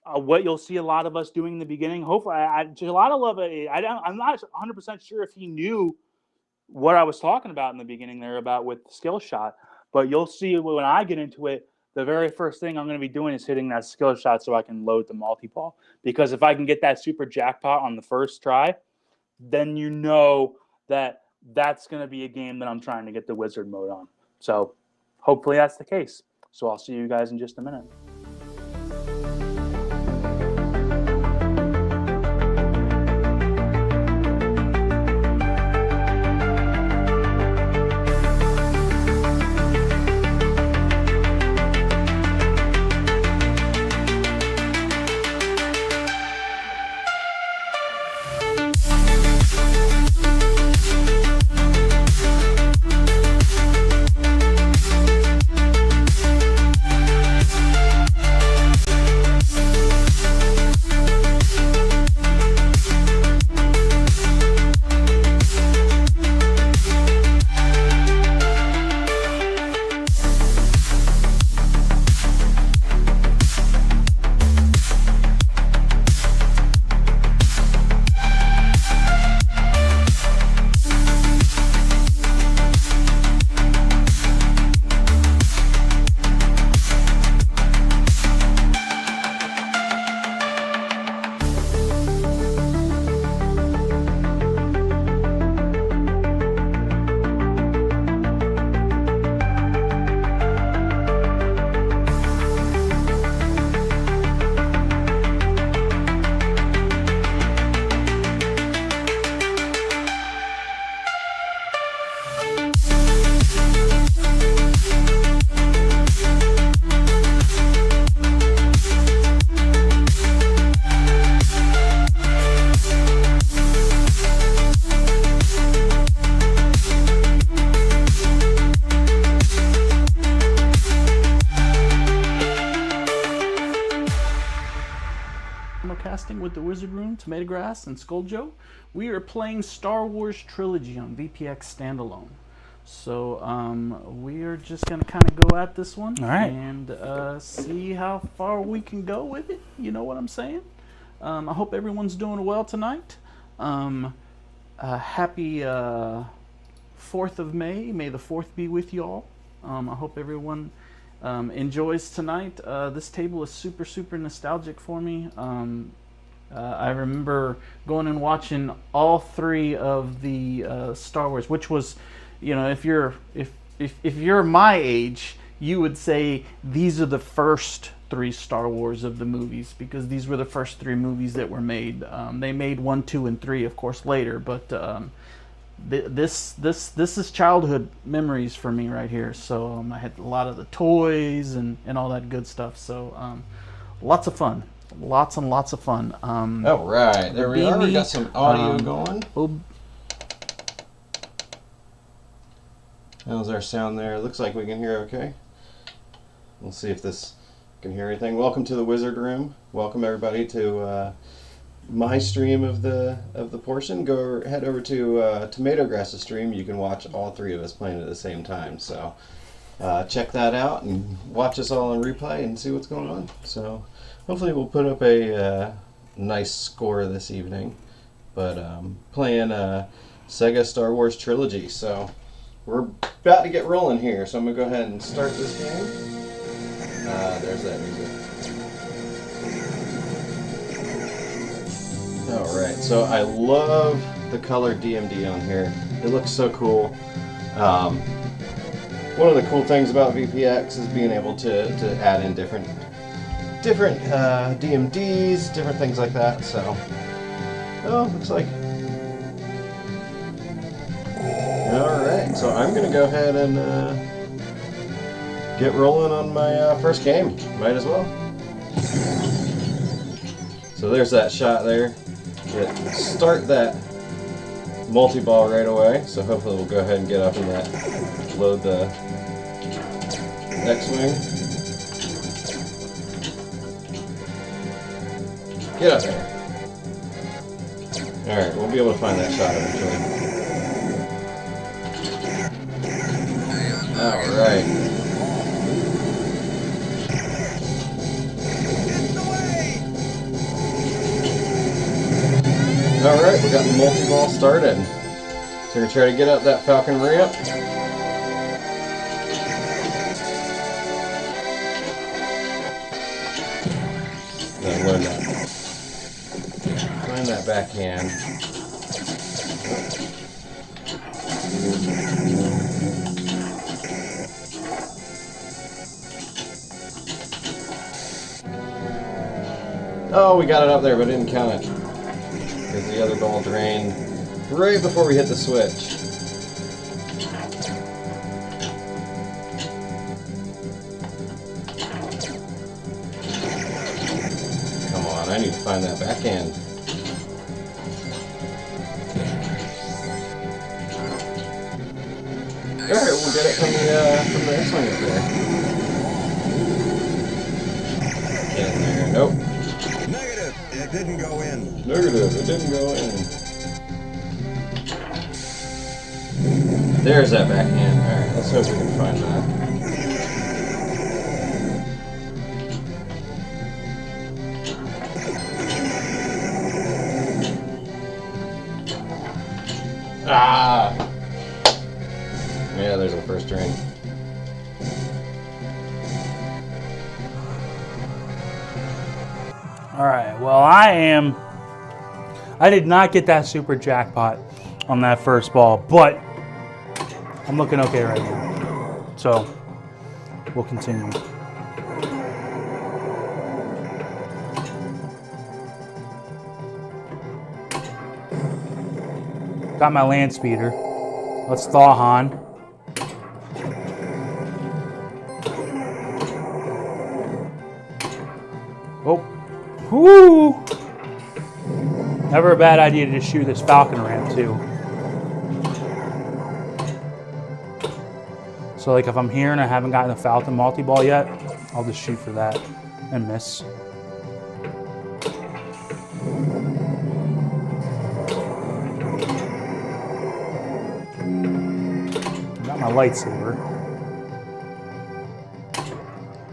what you'll see a lot of us doing in the beginning, hopefully, Chalatalove, I'm not 100% sure if he knew what I was talking about in the beginning there about with the skill shot. But you'll see when I get into it, the very first thing I'm going to be doing is hitting that skill shot so I can load the multi-ball. Because if I can get that super jackpot on the first try, then you know that that's going to be a game that I'm trying to get the wizard mode on. So hopefully that's the case. So I'll see you guys in just a minute. simulcasting with the Wizard Room, TomatoGrass, and Scoaljo. We are playing Star Wars Trilogy on VPX Standalone. So we are just going to kind of go at this one. All right. And see how far we can go with it. You know what I'm saying? I hope everyone's doing well tonight. Happy 4th of May. May the 4th be with you all. I hope everyone enjoys tonight. This table is super, super nostalgic for me. I remember going and watching all 3 of the Star Wars, which was, you know, if you're my age, you would say these are the first 3 Star Wars of the movies, because these were the first 3 movies that were made. They made 1, 2, and 3, of course, later, but this is childhood memories for me right here. So I had a lot of the toys and all that good stuff. So lots of fun, lots and lots of fun. All right, there we are. We got some audio going. How's our sound there? Looks like we can hear okay. We'll see if this can hear anything. Welcome to the Wizard Room. Welcome everybody to my stream of the portion. Head over to TomatoGrass's stream. You can watch all 3 of us playing at the same time. So check that out and watch us all on replay and see what's going on. So hopefully we'll put up a nice score this evening. But playing Sega Star Wars Trilogy. So we're about to get rolling here. So I'm gonna go ahead and start this game. There's that music. Alright, so I love the color DMD on here. It looks so cool. One of the cool things about VPX is being able to add in different DMDs, different things like that. So, looks like. Alright, so I'm going to go ahead and get rolling on my first game. Might as well. So there's that shot there. Start that multi-ball right away, so hopefully we'll go ahead and get up in that, load the X-Wing. Get up there. Alright, we'll be able to find that shot eventually. Alright. Alright, we got the multi-ball started. So we're going to try to get up that Falcon ramp. Then learn that. Find that backhand. Oh, we got it up there, but didn't count it. Because the other ball drained right before we hit the switch. Come on, I need to find that backhand. Alright, we'll get it from the X-Wing up there. Get in there. Nope. It didn't go in. Negative, it didn't go in. There's that backhand. Alright, let's hope we can find that. Ah! Yeah, there's the first drain. All right, well, I did not get that super jackpot on that first ball, but I'm looking okay right now. So we'll continue. Got my land speeder. Let's thaw Han. Oh. Woo! Never a bad idea to just shoot this Falcon ramp too. So like if I'm here and I haven't gotten the Falcon multi-ball yet, I'll just shoot for that and miss. my lightsaber.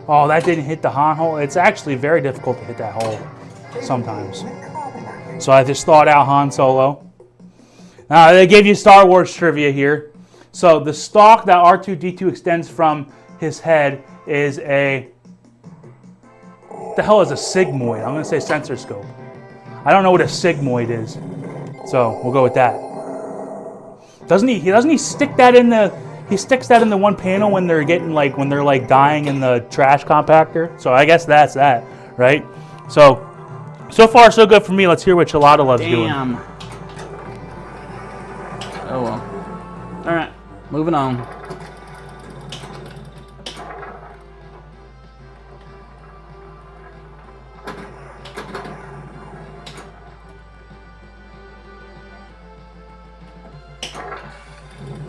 Oh, that didn't hit the Han hole. It's actually very difficult to hit that hole sometimes. So I just thought out Han Solo. Now they gave you Star Wars trivia here. So the stalk that R2-D2 extends from his head is a... What the hell is a sigmoid? I'm going to say sensor scope. I don't know what a sigmoid is. So we'll go with that. Doesn't he stick that in the... He sticks that in the one panel when they're getting when they're dying in the trash compactor. So I guess that's that, right? So far so good for me. Let's hear what Chalatalove's doing. Damn. Oh well. All right, moving on.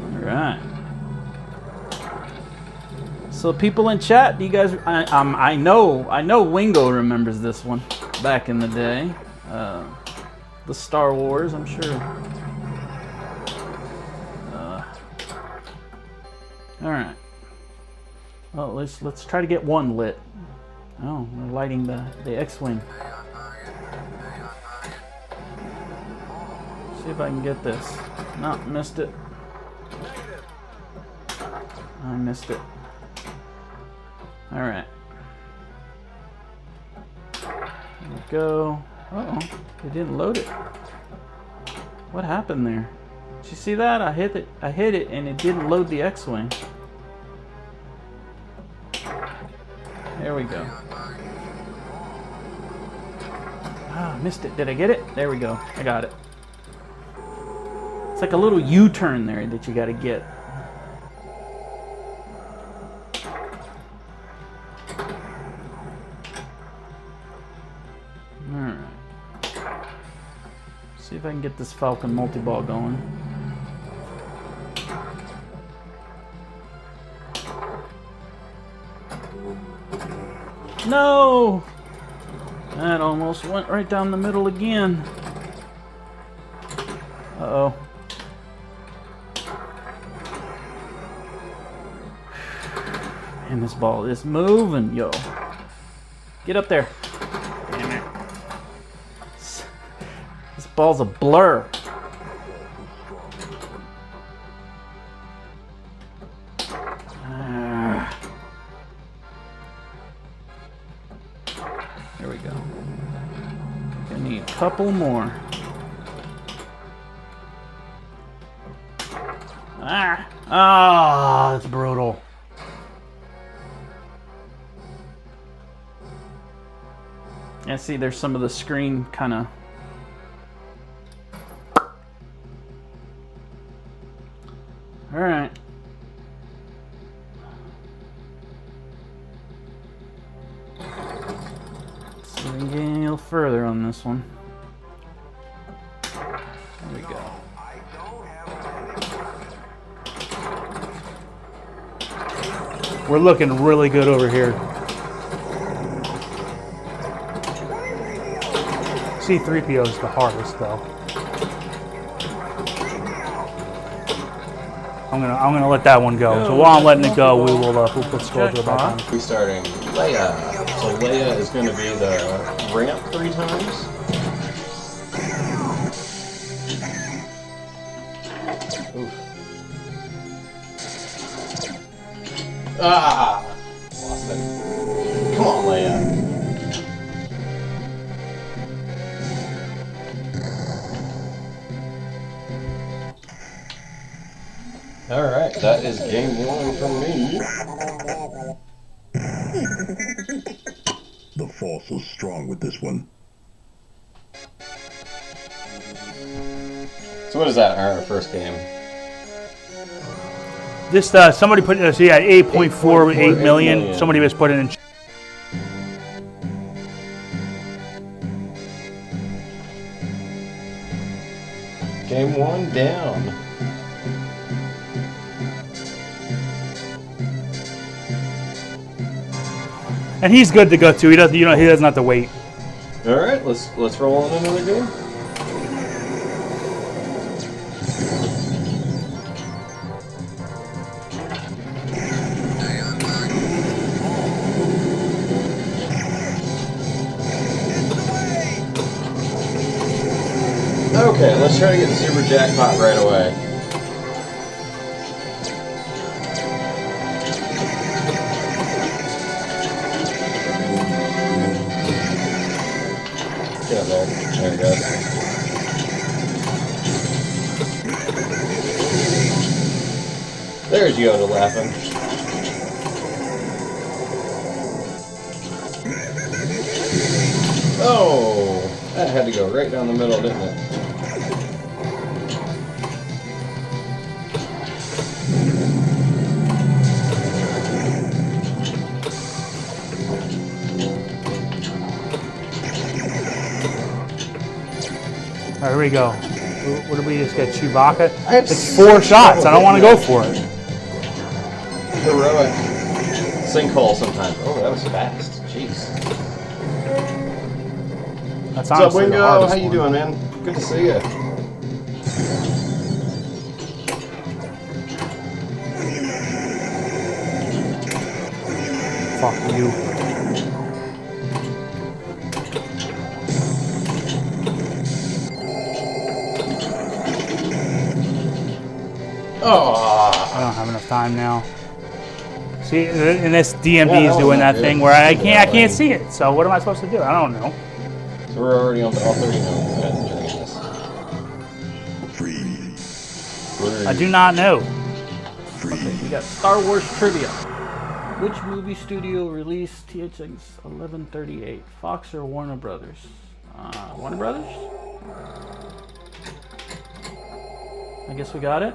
All right. So people in chat, do you guys? I know Wingo remembers this one back in the day. The Star Wars, I'm sure. All right. Well, let's try to get one lit. Oh, we're lighting the X-wing. See if I can get this. No, missed it. I missed it. All right. There we go. Uh-oh, it didn't load it. What happened there? Did you see that? I hit it and it didn't load the X-wing. There we go. Ah, missed it. Did I get it? There we go. I got it. It's like a little U-turn there that you got to get. Alright. See if I can get this Falcon multi-ball going. No! That almost went right down the middle again. Uh-oh. And this ball is moving, yo. Get up there. Damn it. This ball's a blur. There we go. Gonna need a couple more. Ah, that's brutal. Yeah, see, there's some of the screen kind of. All right. So we can get a little further on this one. There we go. We're looking really good over here. C-3PO is the hardest, though. I'm gonna let that one go. So while I'm letting it go, we'll put Scoaljo back on. Restarting Leia. So Leia is going to be the ramp 3 times. Oof. Ah! Lost it. Come on, Leia. Alright, that is game 1 from me. The force was strong with this one. So what is that, our first game? This somebody put it. So yeah, 8.48 million. Somebody just put it in. Game 1 down. And he's good to go too. He doesn't, he doesn't have to wait. All right, let's roll on another game. Okay, let's try to get the super jackpot right away. Get up there. There it goes. There's Yoda laughing. Oh, that had to go right down the middle, didn't it? All right, here we go. What did we just get? Chewbacca? I have It's 4 shots. I don't want to go for it. Heroic sinkhole sometimes. Oh, that was fast. Jeez. That's What's up, honestly the Wingo? hardest How you one. doing, man? Good to see you. Fuck you. Oh, I don't have enough time now. See, and this DMD Yeah, that is was doing not that good. thing where I can't Yeah. see it. So what am I supposed to do? I don't know. so we're already on to all 30 now. Enjoying this. Free. I do not know. We got Star Wars trivia. Which movie studio released THX 1138? Fox or Warner Brothers? Warner Brothers? I guess we got it.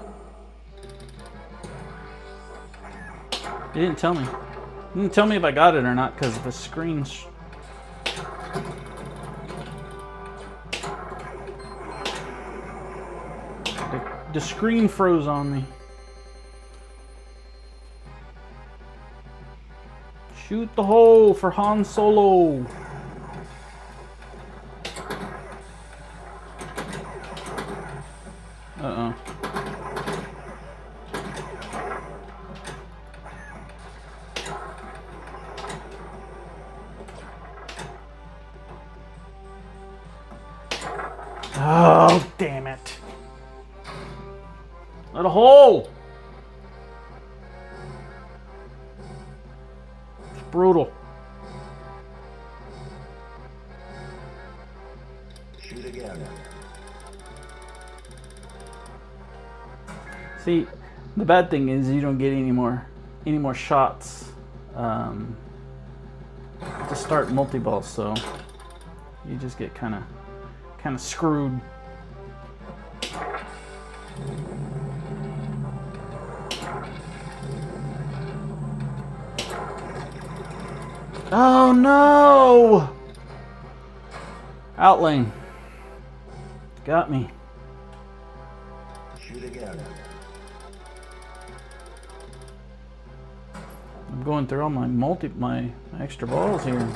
It didn't tell me. It didn't tell me if I got it or not because the screen's. The screen froze on me. Shoot the hole for Han Solo. Uh-oh. Oh, damn it. Let a hole. It's brutal. Shoot again. See, the bad thing is you don't get any more shots to start multi-ball, so you just get kind of screwed. Oh no! Outlane. Got me. Shoot again. I'm going through all my extra balls here.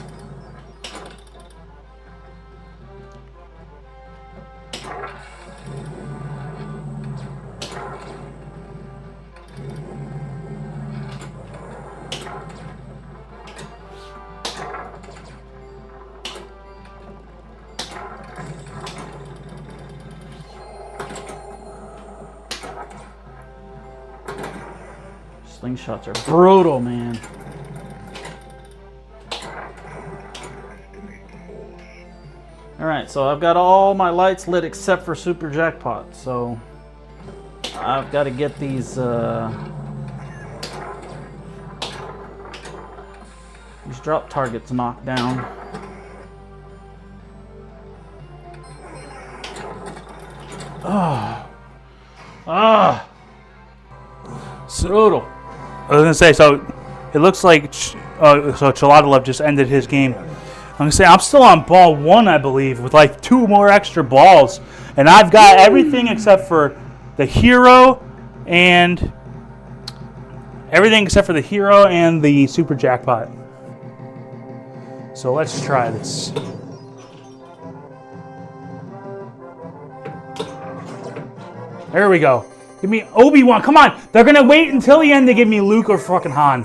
Slingshots are brutal, man. Alright, so I've got all my lights lit except for Super Jackpot, so I've got to get these drop targets knocked down. Brutal. I was gonna say, so it looks like so Chalatalove just ended his game. I'm gonna say I'm still on ball 1, I believe, with like 2 more extra balls, and I've got everything except for the hero and the super jackpot. So let's try this. There we go. Give me Obi-Wan. Come on. They're going to wait until the end to give me Luke or fucking Han.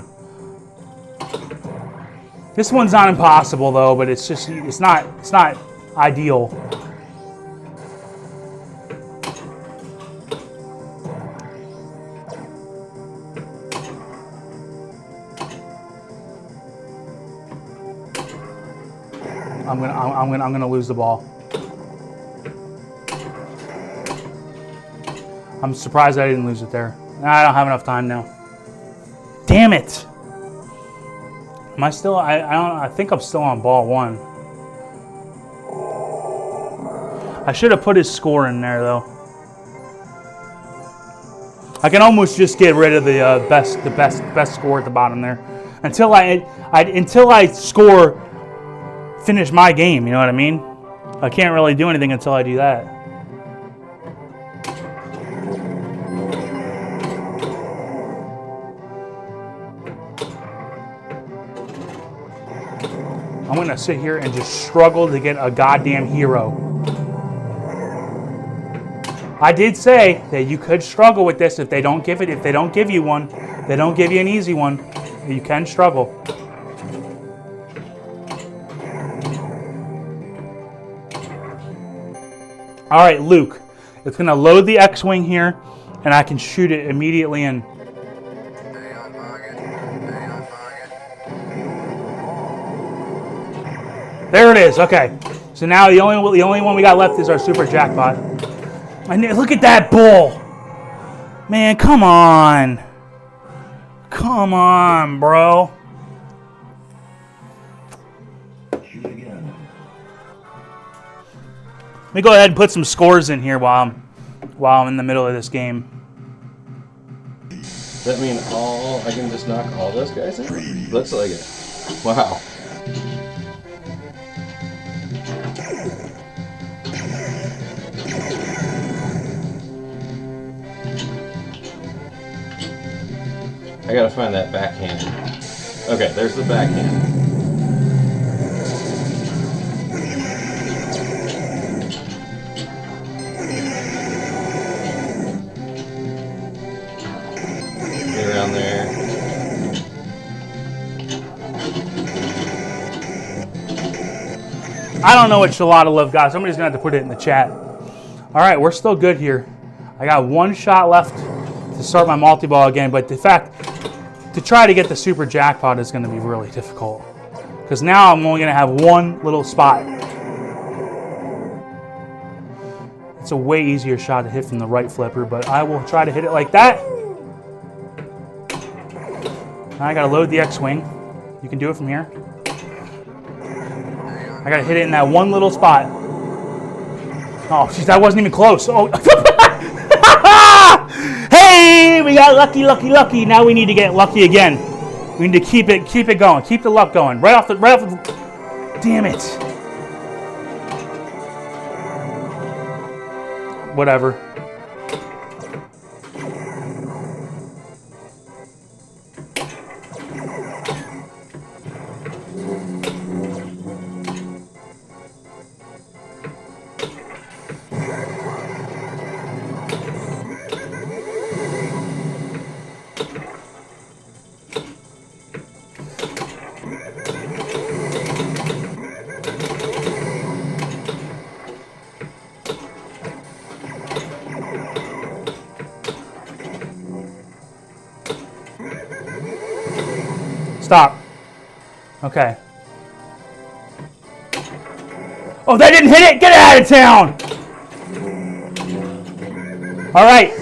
This one's not impossible, though, but it's not ideal. I'm gonna lose the ball. I'm surprised I didn't lose it there. I don't have enough time now. Damn it! Am I still? I think I'm still on ball 1. I should have put his score in there though. I can almost just get rid of the best score at the bottom there, until I score, finish my game. You know what I mean? I can't really do anything until I do that. I'm gonna sit here and just struggle to get a goddamn hero. I did say that you could struggle with this if they don't give it. If they don't give you one, they don't give you an easy one. You can struggle. All right, Luke. It's gonna load the X-wing here, and I can shoot it immediately in. There it is. Okay. So now the only one we got left is our super jackpot. And look at that bull. Man, come on. Come on, bro. Let me go ahead and put some scores in here while I'm in the middle of this game. Does that mean I can just knock all those guys in? Looks like it. Wow. I gotta find that backhand. Okay, there's the backhand. Get around there. I don't know what Chalatalove got. Somebody's gonna have to put it in the chat. All right, we're still good here. I got one shot left to start my multi-ball again, but the fact to try to get the super jackpot is going to be really difficult, because now I'm only going to have one little spot. It's a way easier shot to hit from the right flipper, but I will try to hit it like that. Now I got to load the X-wing. You can do it from here. I got to hit it in that one little spot. Oh, jeez, that wasn't even close. Oh. Hey, we got lucky. Now we need to get lucky again. We need to keep it going. Keep the luck going. Right off the. Damn it. Whatever. Stop. Okay. Oh, that didn't hit it? Get it out of town! All right.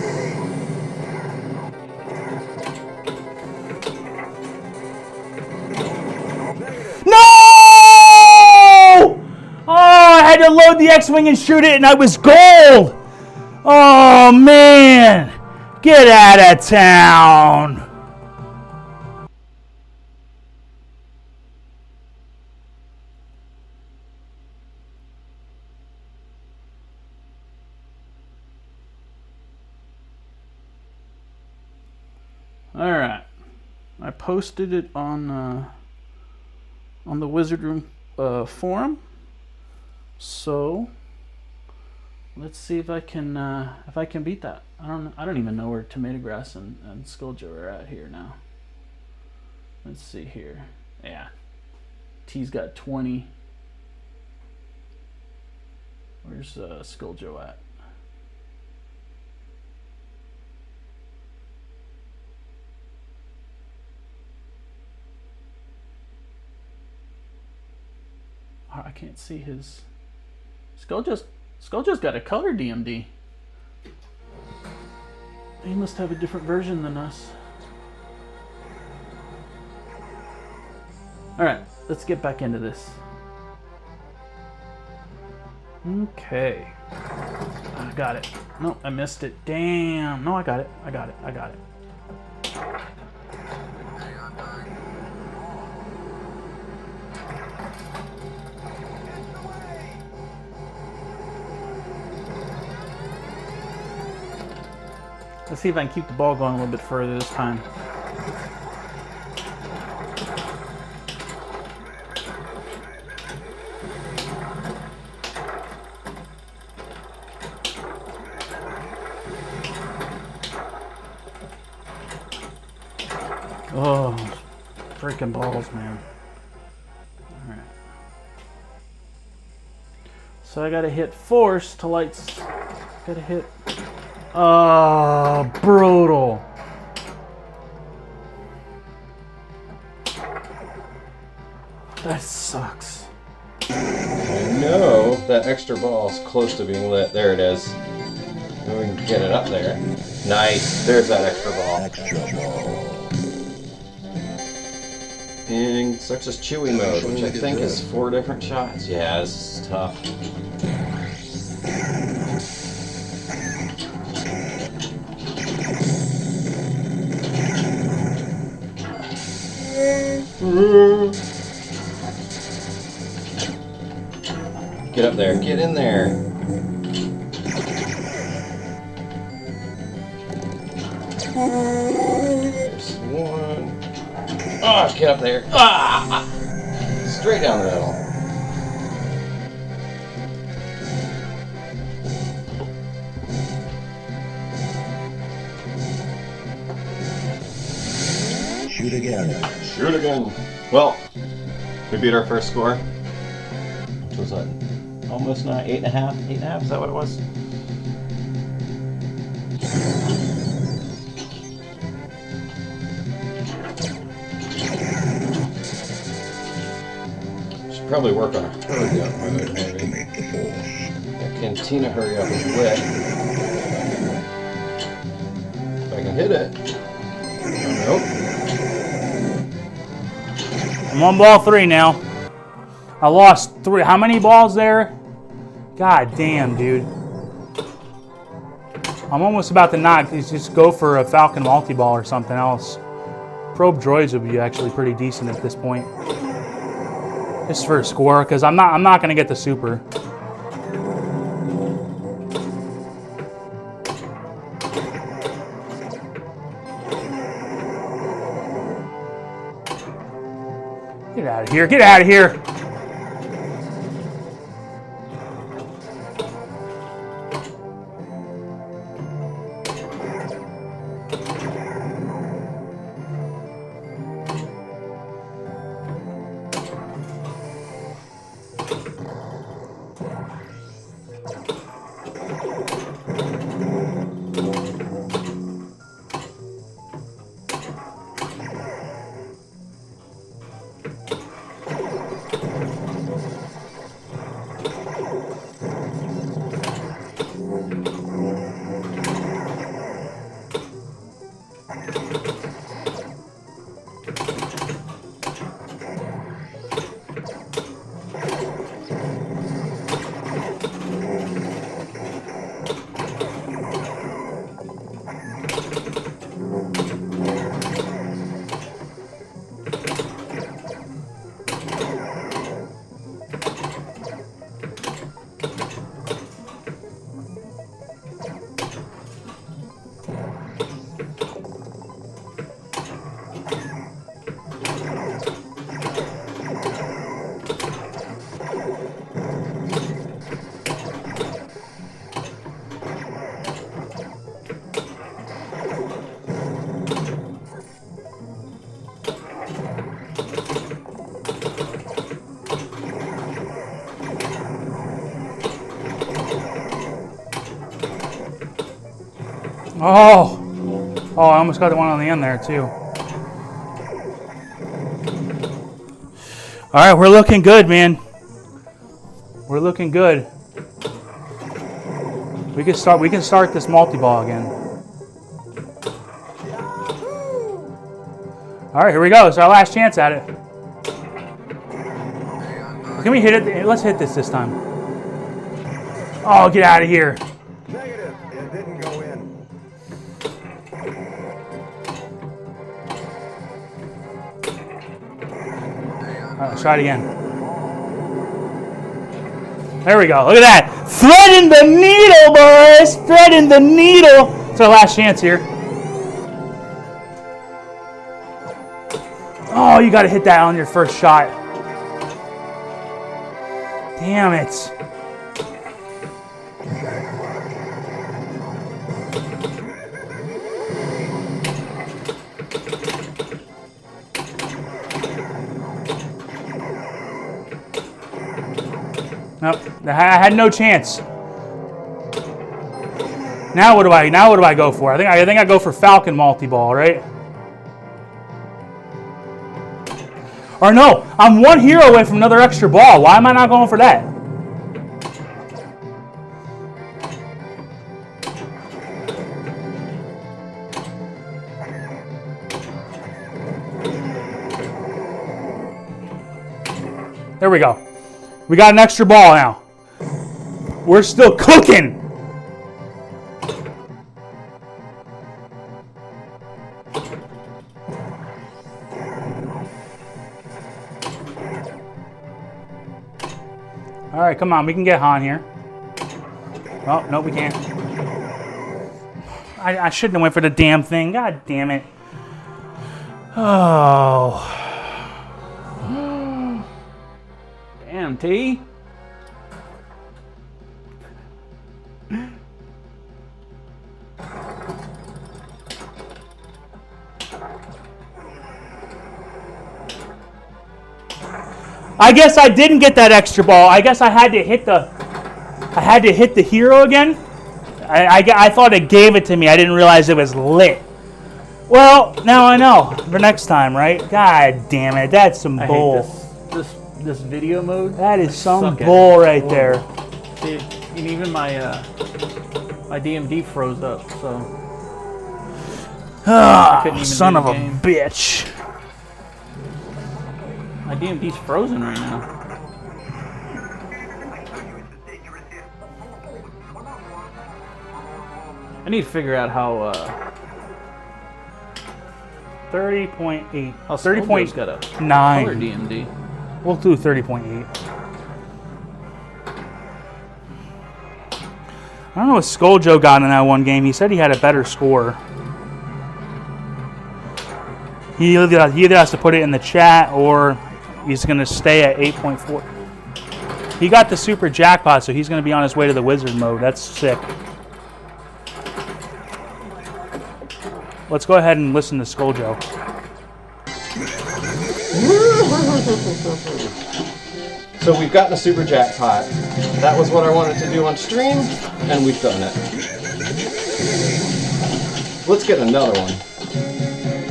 No! Oh, I had to load the X-Wing and shoot it, and I was gold! Oh, man! Get out of town! All right, I posted it on the Wizard Room forum. So let's see if I can beat that. I don't even know where TomatoGrass and Scoaljo are at here now. Let's see here. Yeah, T's got 20. Where's Scoaljo at? I can't see his. Scoaljo's got a color DMD. He must have a different version than us. Alright, let's get back into this. Okay. I got it. No, I missed it. Damn. No, I got it. I got it. I got it. Let's see if I can keep the ball going a little bit further this time. Oh, freaking balls, man. Alright. So I gotta hit force to lights. Gotta hit. Oh, brutal. That sucks. I know that extra ball is close to being lit. There it is. And we can get it up there. Nice. There's that extra ball. Extra ball. And such as chewy mode, which I think is 4 different shots. Yeah, this is tough. Get up there. Get in there. There's one. Ah, get up there. Ah! Straight down the middle. Shoot again. Shoot again. Well, we beat our first score. Which was what? Almost 8.5? 8.5? Is that what it was? Should probably work on a hurry up mode, maybe. Estimate the force. That cantina hurry up is lit. If I can hit it. Nope. I'm on ball 3 now. I lost 3. How many balls there? God damn, dude. I'm almost about to not just go for a Falcon multi-ball or something else. Probe droids would be actually pretty decent at this point. Just for a score, because I'm not gonna get the super. Get out of here, get out of here! Oh! Oh, I almost got the one on the end there, too. All right, we're looking good, man. We're looking good. We can start this multi-ball again. All right, here we go. It's our last chance at it. Can we hit it? Let's hit this time. Oh, get out of here. Negative. It didn't go in. All right, let's try it again. There we go. Look at that. Threading the needle, boys. Threading the needle. It's our last chance here. Oh, you got to hit that on your first shot. Damn it. Nope, I had no chance. Now what do I go for? I think I go for Falcon multi-ball, right? Or no, I'm one hero away from another extra ball. Why am I not going for that? There we go. We got an extra ball now. We're still cooking. All right, come on. We can get Han here. Oh, no, we can't. I shouldn't have went for the damn thing. God damn it. Oh. Damn, T. I guess I didn't get that extra ball. I guess I had to hit the hero again. I thought it gave it to me. I didn't realize it was lit. Well, now I know for next time, right? God damn it, that's some bull. I hate this video mode. That is some Suck at bull it. right there. See, and even my DMD froze up. So Ah, couldn't even son do of the a game. bitch. my DMD's frozen right now. I need to figure out how 30.8. how 30.9. Scoaljo's got a color DMD. We'll do 30.8. I don't know what Scoaljo got in that one game. He said he had a better score. He either has to put it in the chat or he's going to stay at 8.4. He got the super jackpot, so he's going to be on his way to the wizard mode. That's sick. Let's go ahead and listen to Scoaljo. So we've gotten a super jackpot. That was what I wanted to do on stream, and we've done it. Let's get another one.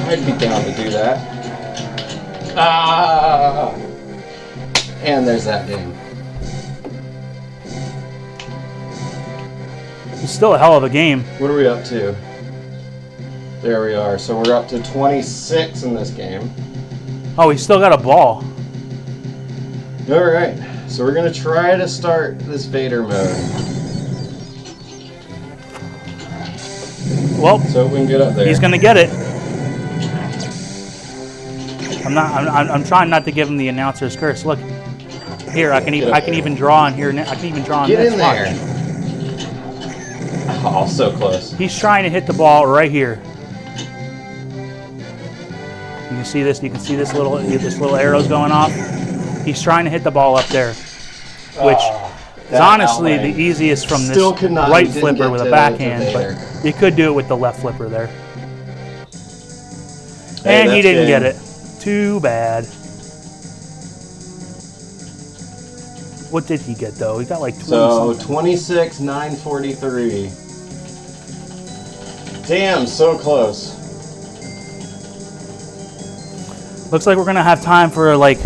I'd be down to do that. Ah! And there's that game. It's still a hell of a game. What are we up to? There we are. So we're up to 26 in this game. Oh, he's still got a ball. All right. So we're going to try to start this Vader mode. Well, So we can get up there. he's going to get it. I'm trying not to give him the announcer's curse. Look, here I can even draw on here. I can even draw on Get this. in there. Oh, so close. He's trying to hit the ball right here. You can see this. You can see this little arrow's going off. He's trying to hit the ball up there, which is honestly the easiest from this Still could not- right didn't flipper get with a to backhand, Vader. but you could do it with the left flipper there. Hey, And he that's didn't game. get it. Too bad. What did he get though? He got like 20 So something. 26, 943. Damn, so close. Looks like we're gonna have time for like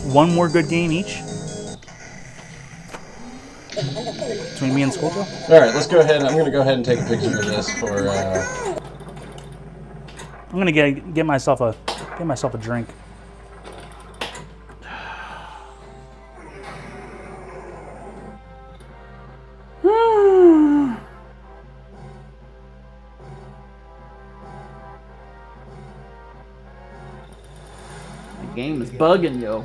one more good game each. Between me and Scoaljo? All right, let's go ahead. I'm going to go ahead and take a picture of this for. I'm gonna get myself a drink. The game is bugging, yo.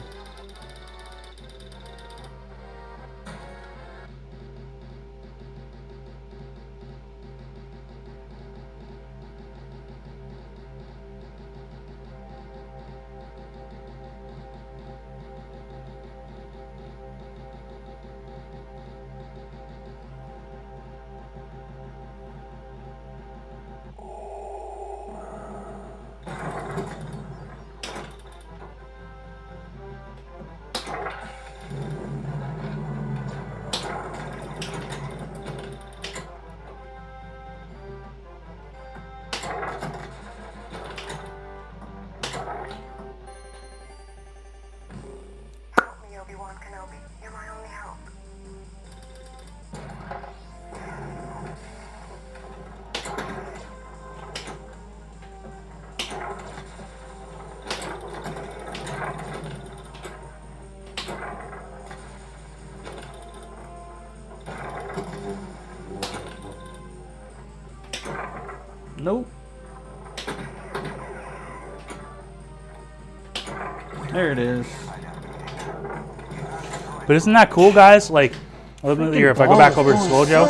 Obi-Wan Kenobi. You're my only hope. Nope. There it is. But isn't that cool, guys? Like, here, if I go back over to Scoaljo,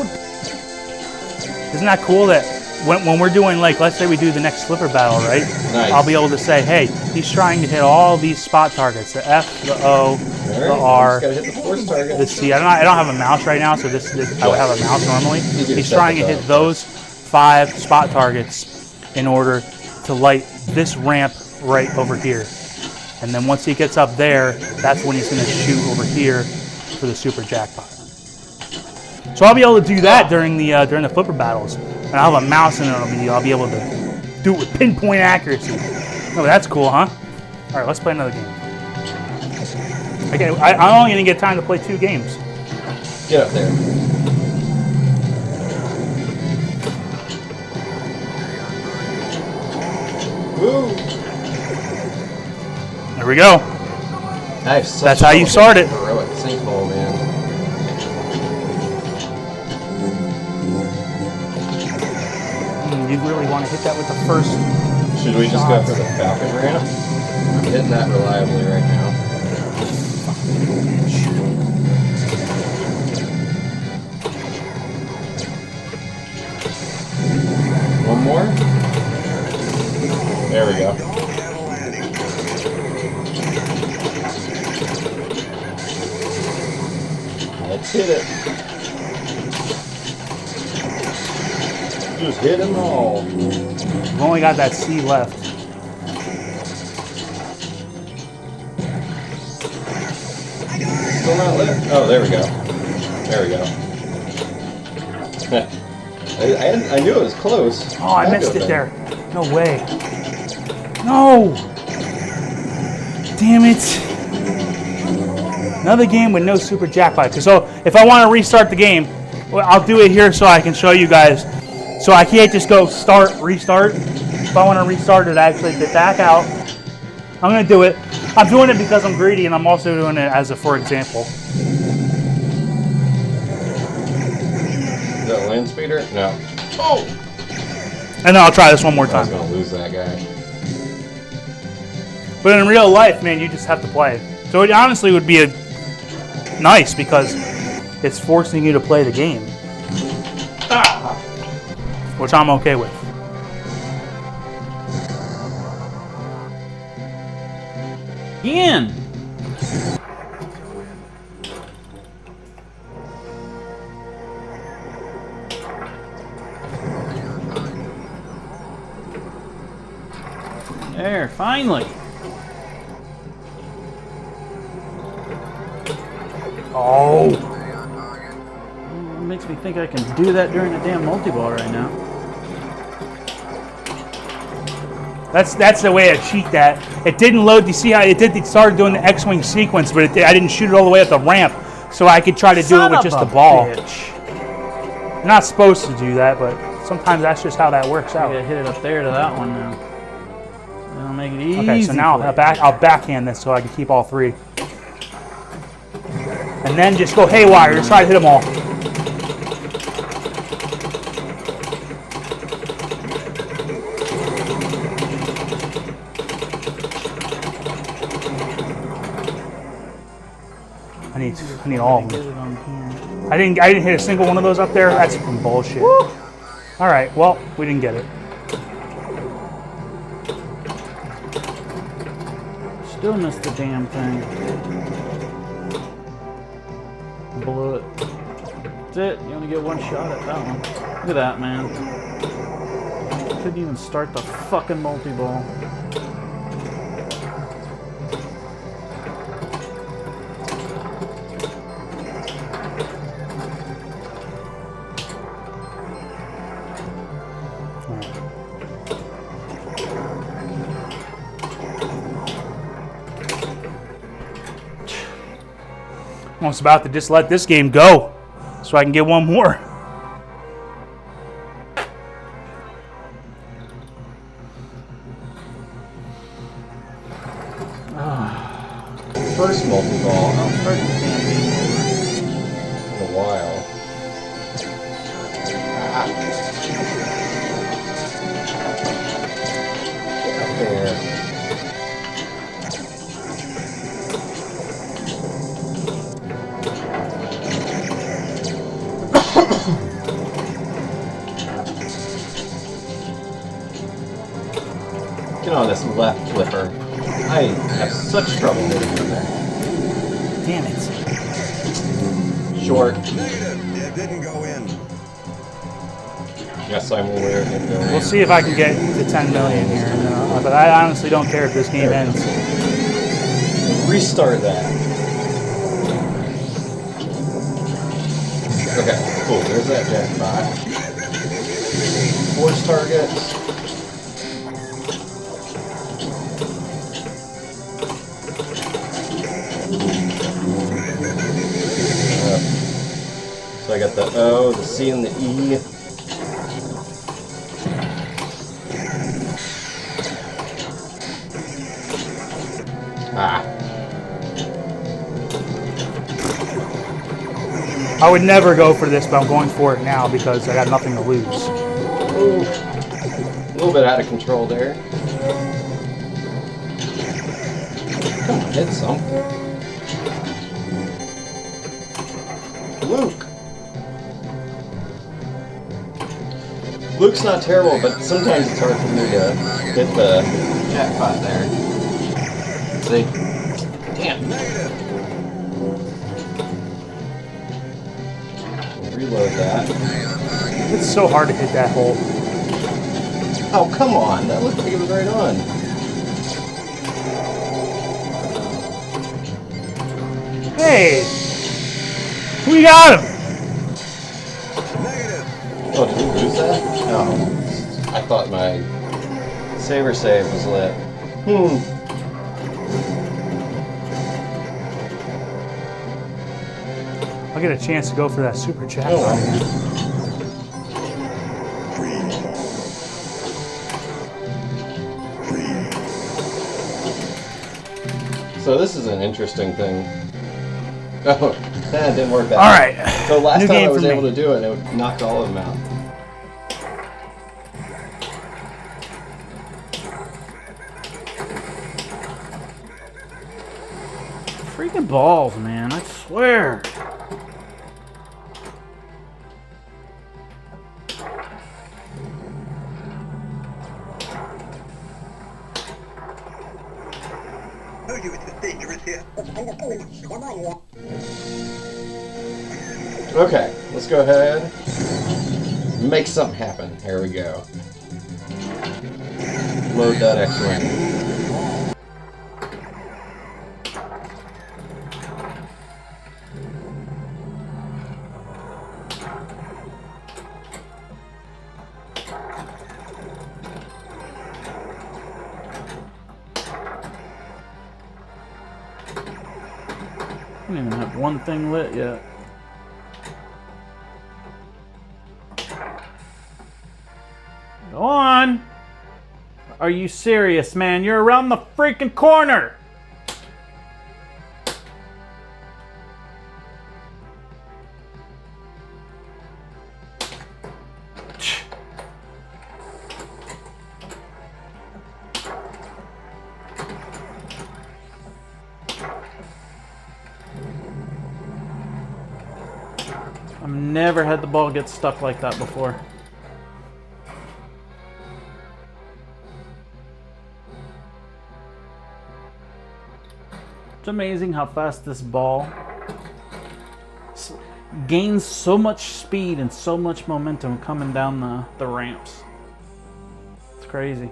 isn't that cool that when we're doing, like, let's say we do the next flipper battle, right? Nice. I'll be able to say, hey, he's trying to hit all these spot targets: the F, the O, the R, Just gotta hit the force target. the C. I don't have a mouse right now, so this I would have a mouse normally. You can He's set trying to this hit up. those 5 spot targets in order to light this ramp right over here. And then once he gets up there, that's when he's going to shoot over here for the super jackpot. So I'll be able to do that during the flipper battles, and I'll have a mouse and I'll be able to do it with pinpoint accuracy. Oh, that's cool, huh? All right, let's play another game. Okay, I'm only going to get time to play 2 games. Get up there. Woo! There we go. I have such That's how you trouble start it. getting a heroic sinkhole, man. You really want to hit that with the first. Should we just go for the Falcon ramp? I'm hitting that reliably right now. One more? There we go. Let's hit it. Just hit them all. We've only got that C left. Still not lit? Oh, there we go. There we go. I knew it was close. Oh, I Had to missed have it been. there. No way. No! Damn it. Another game with no super jackpot. So if I want to restart the game, well, I'll do it here so I can show you guys. So I can't just go start, restart. If I want to restart it, I actually have to back out. I'm going to do it. I'm doing it because I'm greedy, and I'm also doing it as a for example. Is that a land speeder? No. Oh! And then I'll try this one more I was time. going to lose that guy. But in real life, man, you just have to play. So it honestly would be nice because it's forcing you to play the game. Which I'm okay with. Ian! There, finally. Oh. It makes me think I can do that during the damn multi-ball right now. That's the way I cheat that. It didn't load. You see how it did? It started doing the X-wing sequence, but I didn't shoot it all the way up the ramp. so I could try to do it Son with of just a the ball. bitch. You're not supposed to do that, but sometimes that's just how that works I out. gotta hit it up there to that one now. That'll make it easy. Okay, so now for you. I'll backhand this so I can keep all three. And then just go haywire. Just try to hit them all. I need all of Get them. it on camera. I didn't hit a single one of those up there. That's some bullshit. All right, well, we didn't get it. Still missed the damn thing. Blew it. That's it. You only get one shot at that one. Look at that, man. Couldn't even start the fucking multi-ball. I was about to just let this game go so I can get one more. First multi-ball Start this damn game in a while. Ah. Get up there. Get on this left flipper. I have such trouble hitting from there. Damn it. Short. Negative. It didn't go in. Yes, I'm aware of it going. We'll see if I can get to 10 million here. But I honestly don't care if this game ends. Restart that. Okay, cool. There's that jackpot. Force targets. So I got the O, the C, and the E. Ah. I would never go for this, but I'm going for it now because I got nothing to lose. Ooh. A little bit out of control there. Come on, hit something. Luke. Luke's not terrible, but sometimes it's hard for me to hit the jackpot there. See? Damn. Reload that. It's so hard to hit that hole. Oh, come on. That looked like it was right on. Hey! We got him! Oh, did we lose that? No. I thought my saber save was lit. I'll get a chance to go for that super chat. Oh, well. So this is an interesting thing. Oh, that didn't work that All well. right. So last New time game I was for able me. to do it, and it knocked all of them out. Freaking balls, man. I swear. Told you it's dangerous here. Okay, let's go ahead. Make something happen. Here we go. Load that X-Wing. don't even have one thing lit yet. Go on. Are you serious, man? You're around the freaking corner. I've never had the ball get stuck like that before. It's amazing how fast this ball gains so much speed and so much momentum coming down the ramps. It's crazy.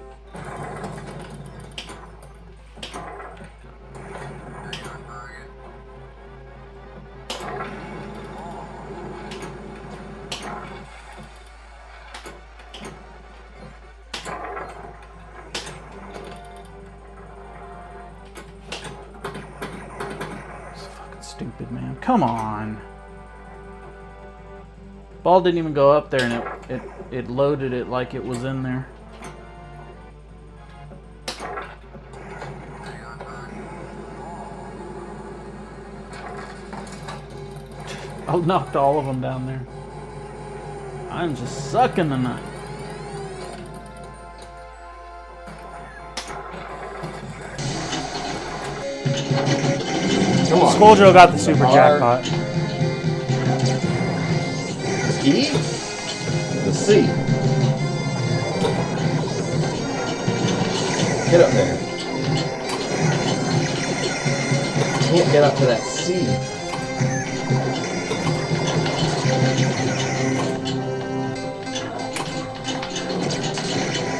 Stupid, man. Come on. Ball didn't even go up there and it loaded it like it was in there. I knocked all of them down there. I'm just sucking tonight. Come on. Scoaljo got the super jackpot. E? The C. Get up there. Can't get up to that C.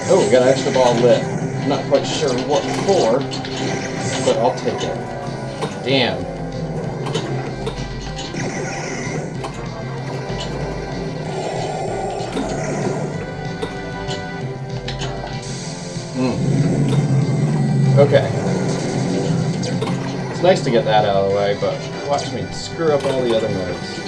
Oh, we got an extra ball lit. Not quite sure what for, but I'll take it. Damn. Okay. It's nice to get that out of the way, but watch me screw up all the other modes.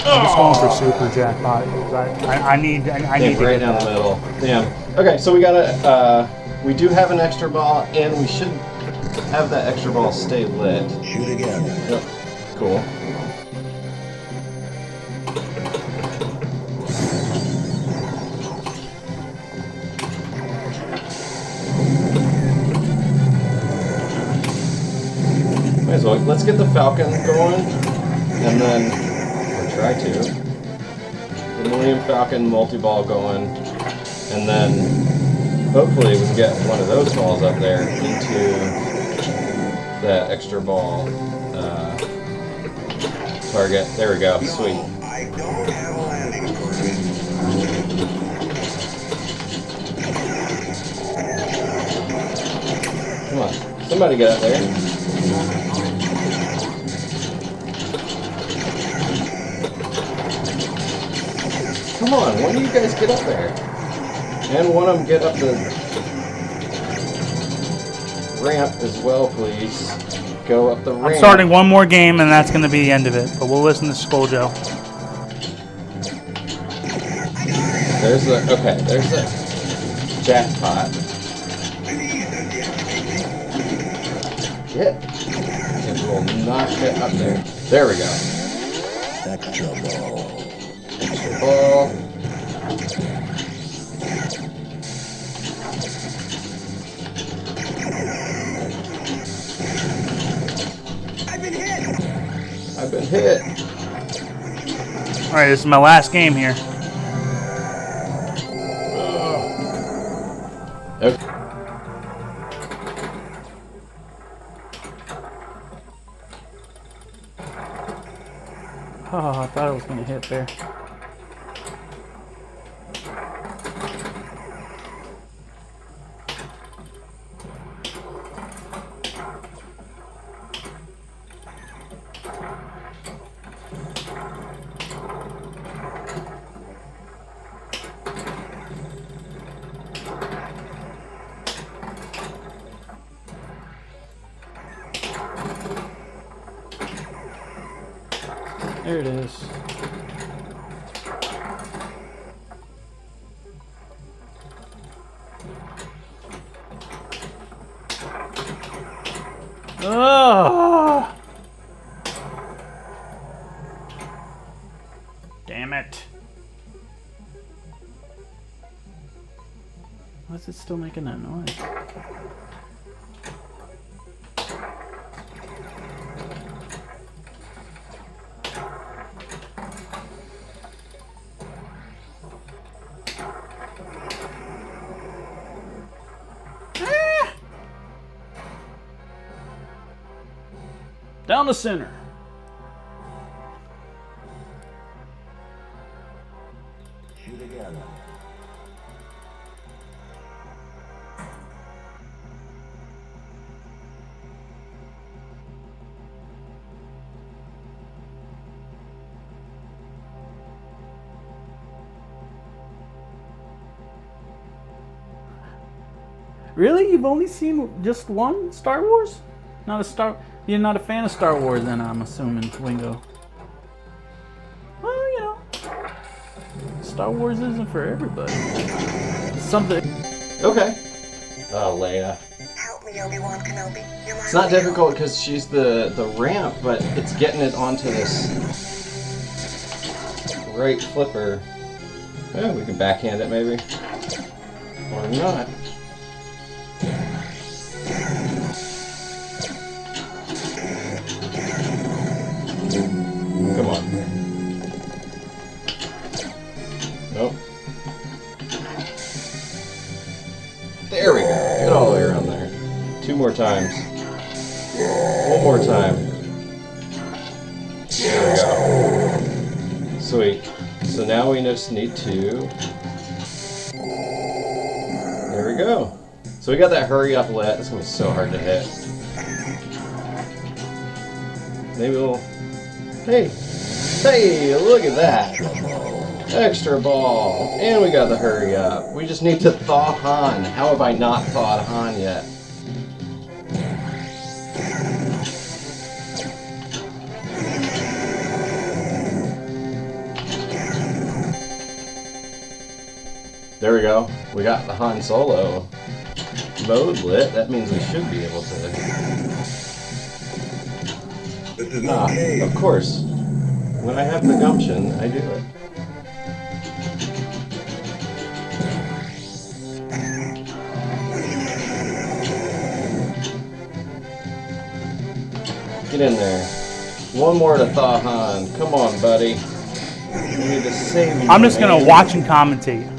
I'm just going for super jackpot. I need to Right get down that. the middle. Damn. Okay, so we gotta, we do have an extra ball, and we should have that extra ball stay lit. Shoot again. Yep. Cool. Might as well. Let's get the Falcon going, and then, or try to, the Millennium Falcon multi-ball going, and then hopefully we can get one of those balls up there into that extra ball target. There we go. Sweet. No, I don't have a landing screen. Come on. Somebody get up there. Come on. One of you guys get up there. And one of them get up the ramp as well, please. Go up the ramp. I'm starting one more game, and that's going to be the end of it. But we'll listen to Scoaljo. There's the jackpot. Get. And we'll knock it up there. There we go. Extra ball. Extra ball. I've been hit. All right, this is my last game here. Okay. Oh, I thought it was going to hit there. There it is. Oh! Damn it. Why is it still making that noise? Down the center. Shoot again. Really? You've only seen just one Star Wars? You're not a fan of Star Wars, then I'm assuming, Wingo. Well, you know, Star Wars isn't for everybody. Something. Okay. Oh, Leia. Help me, Obi-Wan Kenobi. You're my It's not only hope. difficult because she's the ramp, but it's getting it onto this right flipper. Yeah, we can backhand it maybe. Or not. Come on. Nope. There we go. Get all the way around there. 2 more times. 1 more time. There we go. Sweet. So now we just need to... There we go. So we got that hurry up lit. It's going to be so hard to hit. Maybe we'll... Hey! Hey! Look at that! Extra ball! And we got the hurry up. We just need to thaw Han. How have I not thawed Han yet? There we go. We got the Han Solo mode lit. That means we should be able to... This is not okay. Of course. When I have the gumption, I do it. Get in there. 1 more to thaw Han. Come on, buddy. We need to save you. I'm just gonna watch and commentate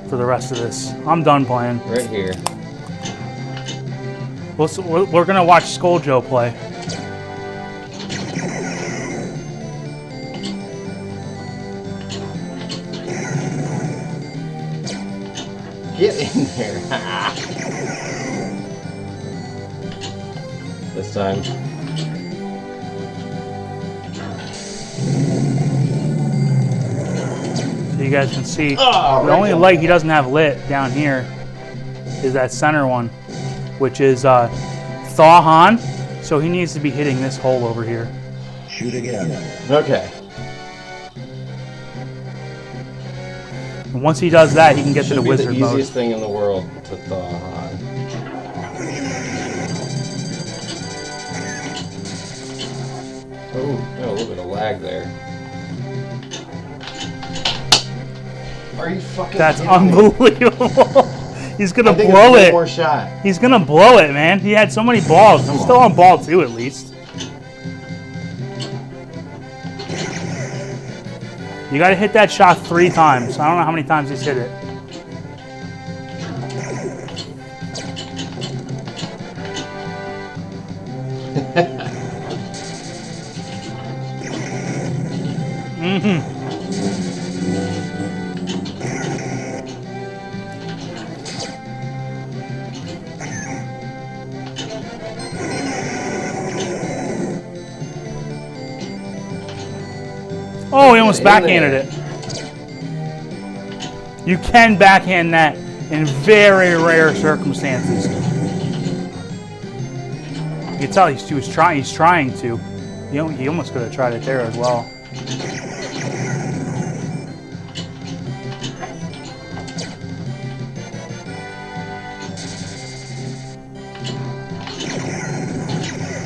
for the rest of this. I'm done playing. Right here. We're gonna watch Scoaljo play. Get in there. This time. So you guys can see Oh, the right only there. light he doesn't have lit down here is that center one, which is Thaw Han. So he needs to be hitting this hole over here. Shoot again. Okay. And once he does that, he can get to Should the be wizard the mode. easiest thing in the world to thaw Han. Oh, got a little bit of lag there. Are you fucking That's kidding me? unbelievable. He's gonna I think blow it's one it. more shot. He's gonna blow it, man. He had so many balls. Come He's still on. on ball 2 at least. You gotta hit that shot 3 times. I don't know how many times he's hit it. Oh, he almost In backhanded there. it. You can backhand that in very rare circumstances. You can tell he's trying to. He almost could have tried it there as well.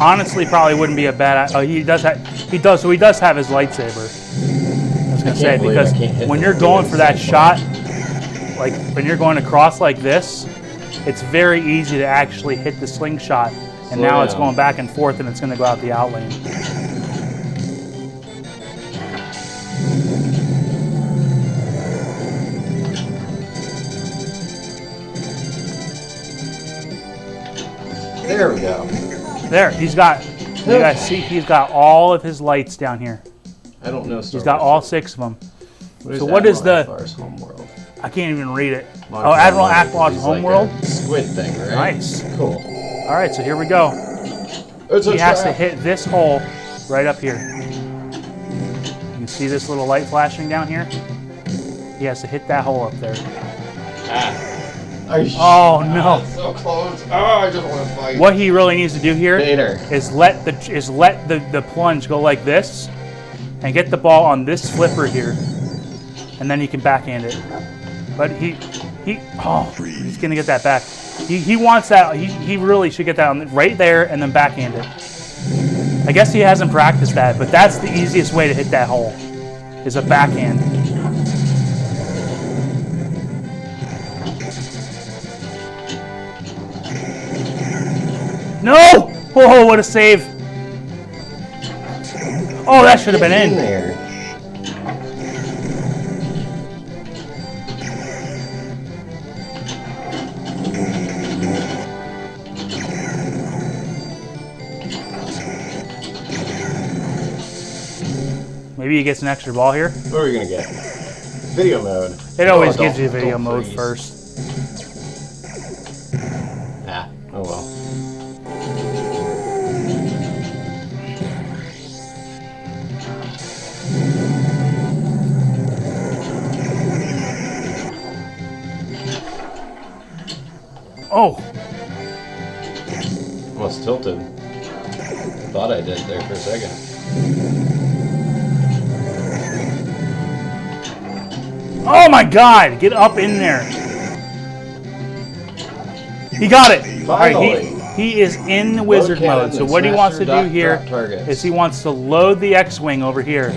Honestly, probably wouldn't be a bad. Oh, he does have his lightsaber. I was gonna say, because when you're going for that shot, like when you're going across like this, it's very easy to actually hit the slingshot. And now it's going back and forth, and it's going to go out the out lane. There we go. There, he's got. You guys see, he's got all of his lights down here. I don't know. He's got all 6 of them. What So what is the? Akbar's homeworld? I can't even read it. Oh, Admiral Akbar's homeworld. Like a squid thing, right? Nice. Cool. All right, so here we go. He has to hit this hole right up here. You can see this little light flashing down here. He has to hit that hole up there. Oh no! So close. Oh, I just want to fight. What he really needs to do here Vader. is let the plunge go like this, and get the ball on this flipper here, and then he can backhand it. But he's gonna get that back. He wants that. He really should get that on right there and then backhand it. I guess he hasn't practiced that, but that's the easiest way to hit that hole, is a backhand. No! Whoa, what a save! Oh, that should have been in. There. Maybe he gets an extra ball here. What are we gonna get? Video mode. It always gives don't- you video don't mode freeze. first. Oh well. Oh, Almost tilted. Thought I did there for a second. oh my God! Get up in there. He got it. All right, Finally. he is in wizard Load cannon mode. So and what he wants to smasher do here drop targets. is he wants to load the X-wing over here,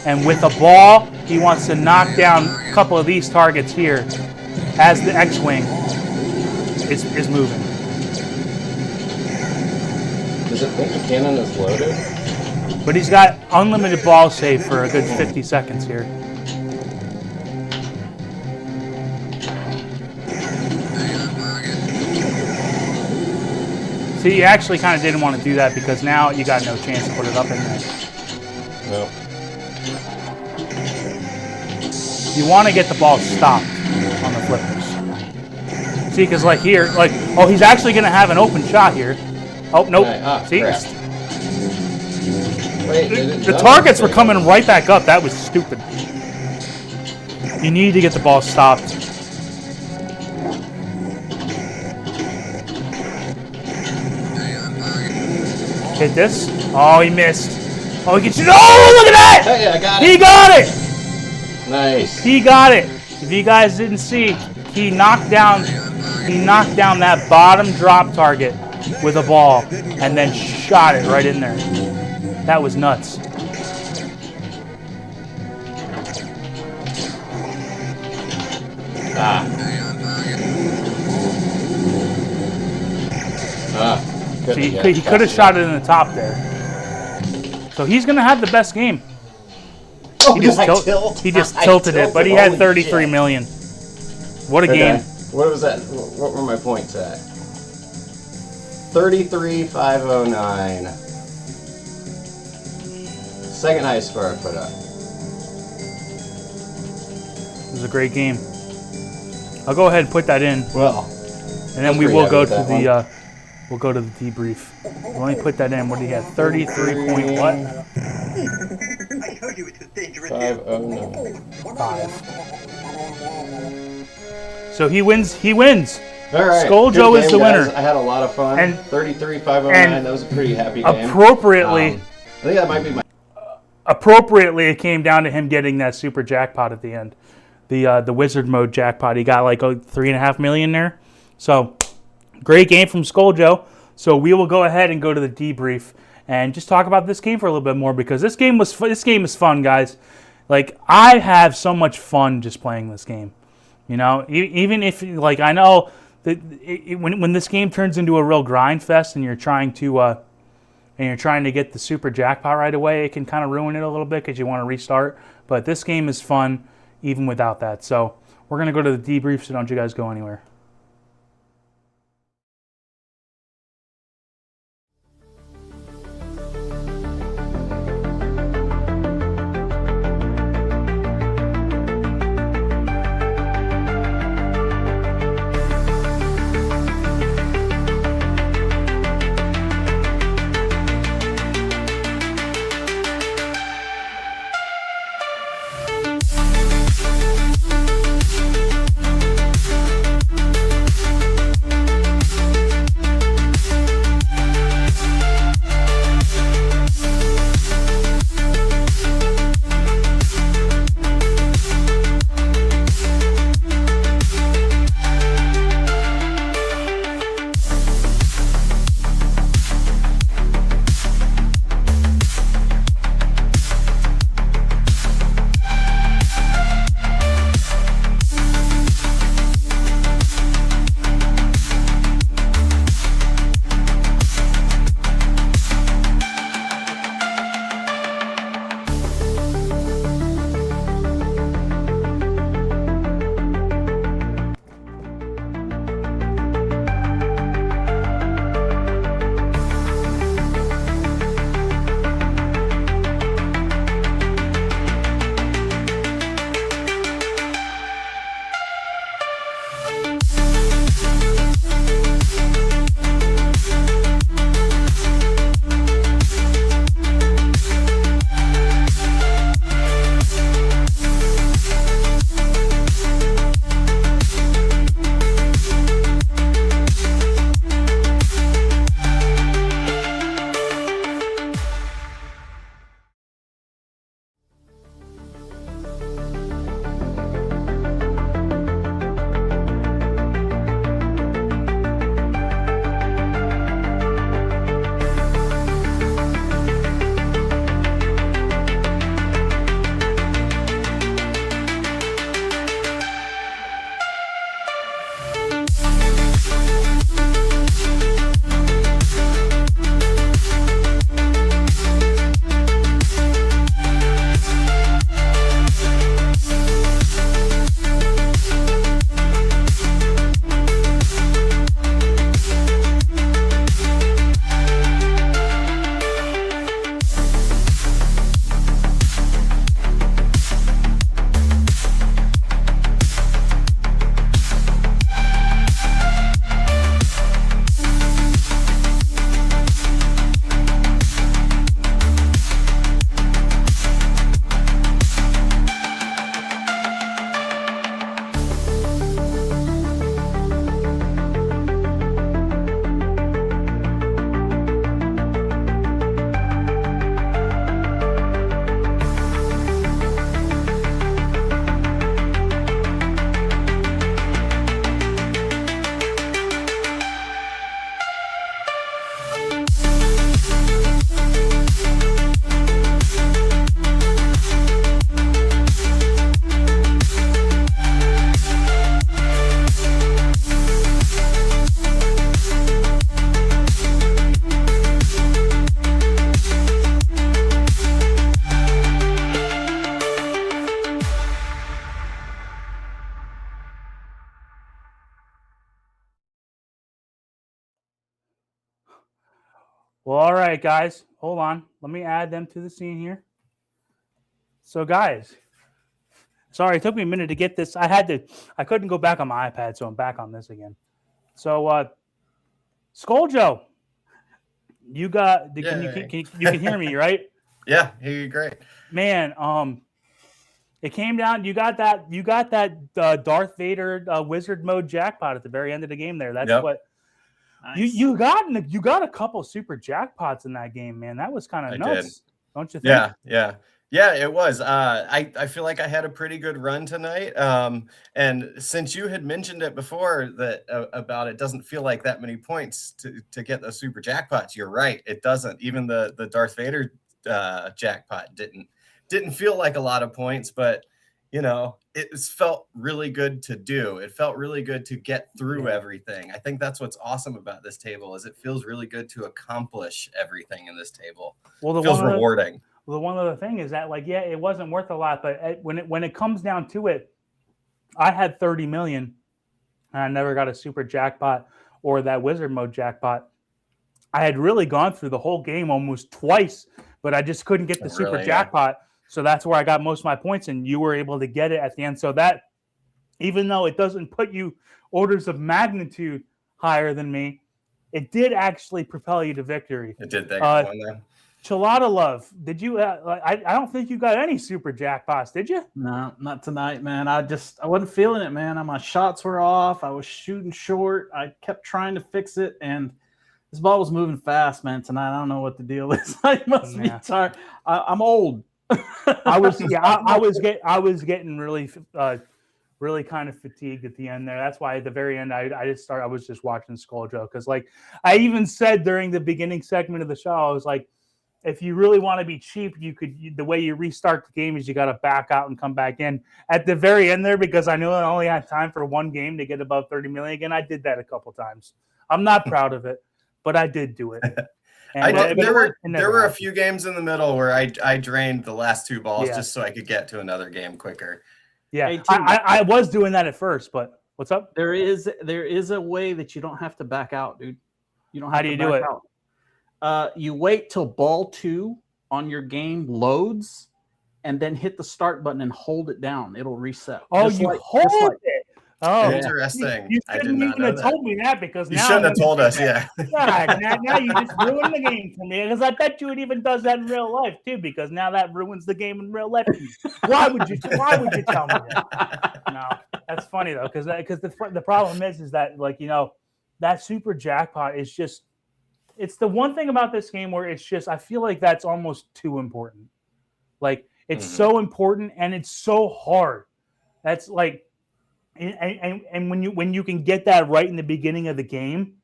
and with a ball, he wants to knock down a couple of these targets here, as the X-wing is moving. Does it think the cannon is loaded? But he's got unlimited ball save for a good 50 seconds here. See, you actually kind of didn't want to do that because now you got no chance to put it up in there. No. You want to get the ball stopped on the flippers. See, because like here, like, oh, he's actually going to have an open shot here. Oh, nope. Right, See? crap. Wait, The targets were coming right back up. That was stupid. You need to get the ball stopped. Hit this. Oh, he missed. Oh, he gets you. Oh, look at that! Hey, I got it. He got it! Nice. He got it. If you guys didn't see, he knocked down that bottom drop target with a ball and then shot it right in there. That was nuts. Couldn't See, get he could have fast shot it in the top there. So he's going to have the best game. enough. He just, he just tilted it, but he had Holy 33 shit. million. What a Okay. game. What was that? What were my points at? 33,509. Second highest score I put up. It was a great game. I'll go ahead and put that in, Well, and then was we pretty will happy go with to that the we'll go to the debrief. Let me put that in. What did he have? 33 point what? I told you it's a dangerous 509. 5. So he wins. He wins. All right. Scoaljo good is the game, guys. winner. I had a lot of fun. And- 33,509. That was a pretty happy game. Appropriately, think that might be my. Appropriately, it came down to him getting that super jackpot at the end, the wizard mode jackpot. He got like 3.5 million there. So great game from Scoaljo. So we will go ahead and go to the debrief and just talk about this game for a little bit more, because this game is fun, guys. Like, I have so much fun just playing this game. You know, even if, like, I know that when this game turns into a real grind fest and you're trying to get the super jackpot right away, it can kind of ruin it a little bit because you want to restart. But this game is fun even without that. So we're going to go to the debrief, so don't you guys go anywhere. Well, all right, guys. Hold on. Let me add them to the scene here. So, guys, sorry, it took me a minute to get this. I couldn't go back on my iPad, so I'm back on this again. So, Scoaljo, you got, you can hear me, right? Yeah, hear you great. Man, it came down. You got that Darth Vader wizard mode jackpot at the very end of the game there. That's what Nice. you got a couple super jackpots in that game, man. That was kind of nuts. Did. don't you think? Yeah, it was. I feel like I had a pretty good run tonight. And since you had mentioned it before that about it doesn't feel like that many points to get those super jackpots, you're right. It doesn't. Even the Darth Vader jackpot didn't feel like a lot of points, but it felt really good to do. It felt really good to get through everything. I think that's what's awesome about this table is it feels really good to accomplish everything in this table. Well, It feels rewarding. The one other thing is that, like, it wasn't worth a lot, but when it comes down to it, I had 30 million, and I never got a super jackpot or that wizard mode jackpot. I had really gone through the whole game almost twice, but I just couldn't get the super jackpot. So that's where I got most of my points, and you were able to get it at the end. So that, even though it doesn't put you orders of magnitude higher than me, it did actually propel you to victory. It did. Thank you. Chalatalove, did you? I don't think you got any super jackpots, did you? No, not tonight, man. I wasn't feeling it, man. My shots were off. I was shooting short. I kept trying to fix it, and this ball was moving fast, man. Tonight, I don't know what the deal is. I must be tired. I'm old. I was getting really kind of fatigued at the end there. That's why at the very end I was just watching Scoaljo, because like I even said during the beginning segment of the show, I was like, if you really want to be cheap, the way you restart the game is you got to back out and come back in at the very end there, because I knew I only had time for one game to get above 30 million again. I did that a couple times. I'm not proud of it, but I did do it. And there were a few games in the middle where I drained the last two balls just so I could get to another game quicker. Yeah, hey, I was doing that at first, but what's up? There is a way that you don't have to back out, dude. You don't have to back out. You wait till ball 2 on your game loads, and then hit the start button and hold it down. It'll reset. Oh, hold it. Oh, interesting. You shouldn't even have told me that, because you shouldn't have told us. Yeah. God, now you just ruined the game for me, because I bet you it even does that in real life too, because now that ruins the game in real life. Why would you tell me that? No, that's funny though, because the problem is that, like, that super jackpot is just, it's the one thing about this game where it's just, I feel like that's almost too important. Like, it's so important and it's so hard. That's like, and when you can get that right in the beginning of the game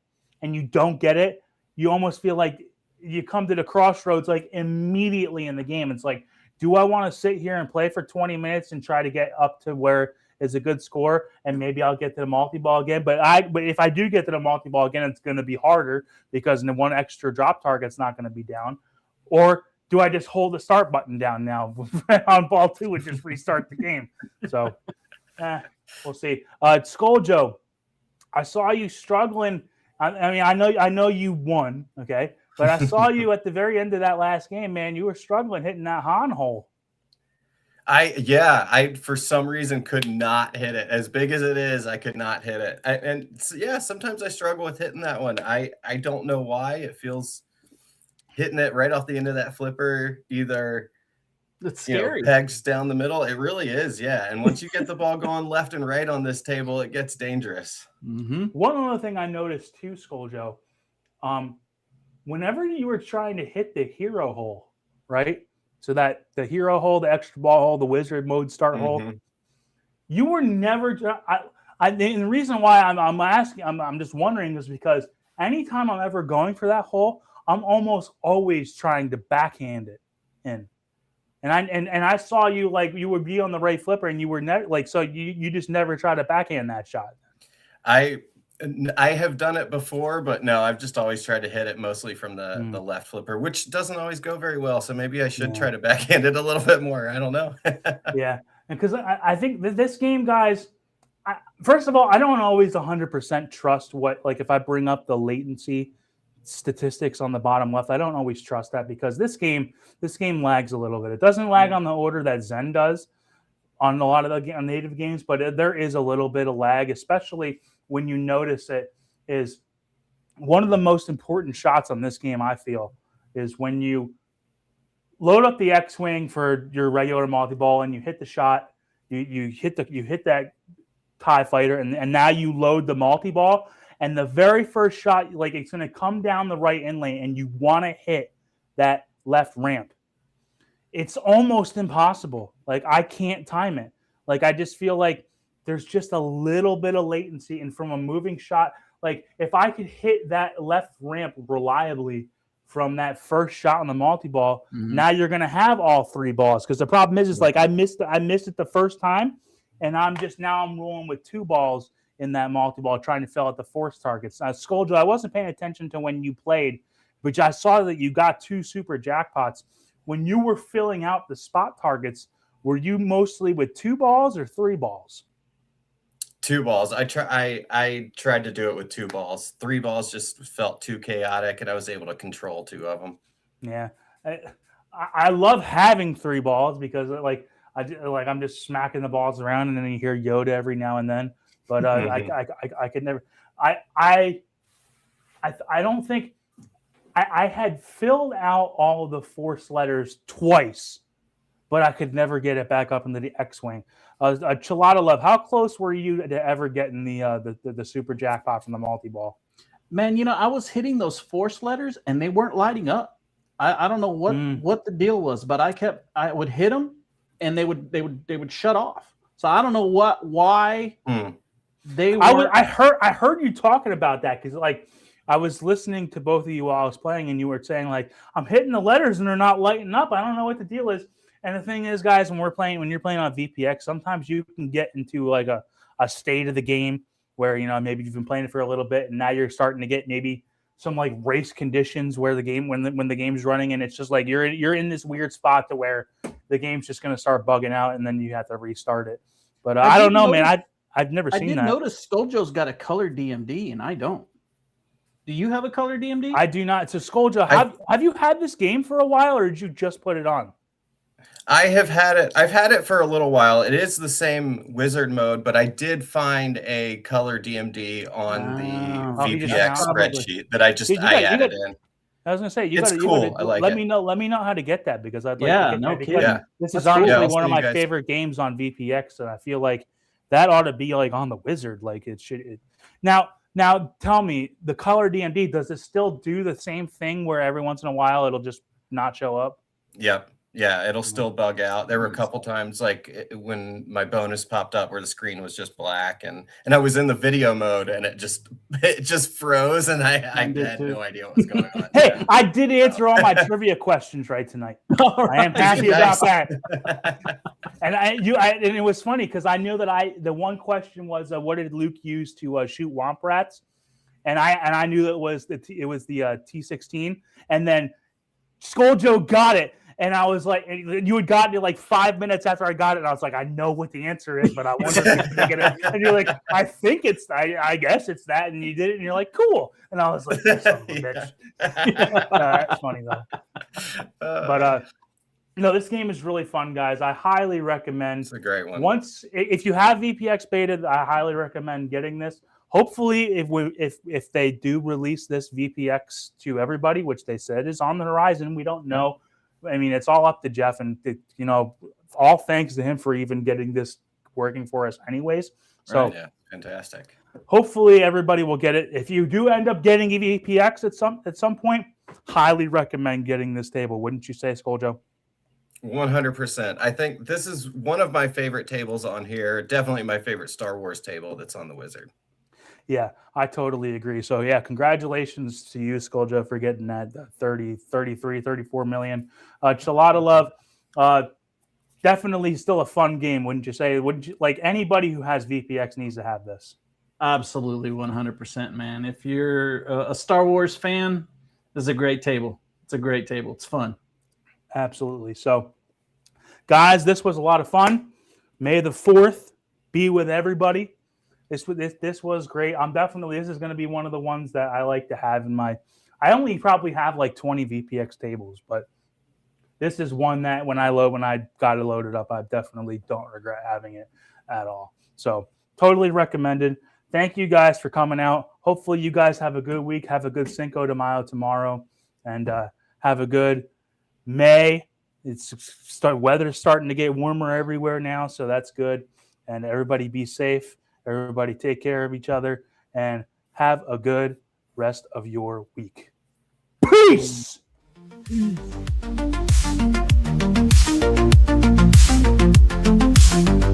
and you don't get it, you almost feel like you come to the crossroads like immediately in the game. It's like, do I want to sit here and play for 20 minutes and try to get up to where is a good score, and maybe I'll get to the multi-ball again? But if I do get to the multi-ball again, it's going to be harder, because the one extra drop target's not going to be down. Or do I just hold the start button down now on ball 2 and just restart the game? So we'll see. Scoaljo, I saw you struggling. I mean, I know you won, okay, but I saw you at the very end of that last game, man. You were struggling hitting that Han hole. I for some reason could not hit it. As big as it is, I could not hit it. Sometimes I struggle with hitting that one. I don't know why. It feels, hitting it right off the end of that flipper, either it's scary, pegs down the middle. It really is, yeah. And once you get the ball going left and right on this table, it gets dangerous. One other thing I noticed too, Scoaljo, whenever you were trying to hit the hero hole, right? So that the hero hole, the extra ball hole, the wizard mode start hole, you were never. And the reason why I'm asking, I'm just wondering, is because anytime I'm ever going for that hole, I'm almost always trying to backhand it in. And I saw you, like, you would be on the right flipper, and you were never, like, so you just never try to backhand that shot. I have done it before, but no, I've just always tried to hit it mostly from the left flipper, which doesn't always go very well. So maybe I should try to backhand it a little bit more. I don't know. Yeah. And because I think this game, guys, first of all, I don't always 100% trust if I bring up the latency statistics on the bottom left, I don't always trust that, because this game lags a little bit. It doesn't lag on the order that Zen does on a lot of the native games, but there is a little bit of lag, especially when you notice it. Is one of the most important shots on this game, I feel, is when you load up the X-Wing for your regular multi-ball and you hit the shot, you hit that TIE fighter, and now you load the multi-ball, and the very first shot, like, it's going to come down the right in lane, and you want to hit that left ramp. it's almost impossible. Like I can't time it. Like I just feel like there's just a little bit of latency, and from a moving shot, like if I could hit that left ramp reliably from that first shot on the multi-ball, now you're gonna have all 3 balls. Because the problem is like I missed it the first time, and I'm rolling with 2 balls in that multi-ball trying to fill out the force targets. Scoaljo, I wasn't paying attention to when you played, but I saw that you got 2 super jackpots. When you were filling out the spot targets, were you mostly with 2 balls or 3 balls? 2 balls. I tried to do it with 2 balls. 3 balls just felt too chaotic, and I was able to control 2 of them. Yeah, I love having 3 balls because I'm just smacking the balls around, and then you hear Yoda every now and then. But I could never. I don't think I had filled out all the force letters twice, but I could never get it back up into the X-wing. Chalatalove, how close were you to ever getting the super jackpot from the multi-ball? Man, I was hitting those force letters and they weren't lighting up. I don't know what the deal was, but I would hit them and they would shut off. So I don't know why they were. I heard you talking about that because like I was listening to both of you while I was playing, and you were saying like I'm hitting the letters and they're not lighting up. I don't know what the deal is. And the thing is, guys, when you're playing on VPX, sometimes you can get into like a state of the game where maybe you've been playing it for a little bit, and now you're starting to get maybe some like race conditions where the game when the game's running, and it's just like you're in this weird spot to where the game's just going to start bugging out, and then you have to restart it. But I don't know, man. I've never seen that. I did notice Scoaljo's got a color DMD, and I don't. Do you have a color DMD? I do not. So Scoaljo, have you had this game for a while, or did you just put it on? I have had it. I've had it for a little while. It is the same wizard mode, but I did find a color DMD on the VPX spreadsheet that I added in. I was gonna say it's cool. I like let it. me know how to get that because I'd like to get that because this is That's honestly cool. one of my favorite games on VPX, and I feel like that ought to be like on the wizard. Like it should. Now tell me, the color DMD, does it still do the same thing where every once in a while it'll just not show up? Yep. Yeah, it'll still bug out. There were a couple times like when my bonus popped up where the screen was just black and I was in the video mode and it just froze and I had no idea what was going on. Hey, I did answer all my trivia questions right tonight. I am happy about that. And and it was funny because I knew that the one question was what did Luke use to shoot Womp Rats? And I knew it was the T-16, and then Scoaljo got it. And I was like, you had gotten it like 5 minutes after I got it. And I was like, I know what the answer is, but I wonder if you can get it. And you're like, I think I guess it's that. And you did it. And you're like, cool. And I was like, son of a bitch. That's funny though. But this game is really fun, guys. I highly recommend. It's a great one. If you have VPX beta, I highly recommend getting this. Hopefully, if they do release this VPX to everybody, which they said is on the horizon, we don't know. I mean, it's all up to Jeff, and all thanks to him for even getting this working for us, anyways. So, right, yeah, fantastic. Hopefully, everybody will get it. If you do end up getting VPX at some point, highly recommend getting this table. Wouldn't you say, Scoaljo? 100%. I think this is one of my favorite tables on here. Definitely my favorite Star Wars table that's on the Wizard. Yeah, I totally agree. So, yeah, congratulations to you, Scoaljo, for getting that 30, 33, 34 million. Chalatalove, definitely still a fun game, wouldn't you say? Wouldn't you, like anybody who has VPX needs to have this? Absolutely, 100%, man. If you're a Star Wars fan, this is a great table. It's a great table. It's fun. Absolutely. So, guys, this was a lot of fun. May the 4th be with everybody. This was great. This is going to be one of the ones that I like to have in my. I only probably have like 20 VPX tables, but this is one that when I got it loaded up, I definitely don't regret having it at all. So totally recommended. Thank you guys for coming out. Hopefully you guys have a good week. Have a good Cinco de Mayo tomorrow, and have a good May. Weather's starting to get warmer everywhere now, so that's good. And everybody be safe. Everybody take care of each other and have a good rest of your week. Peace! you.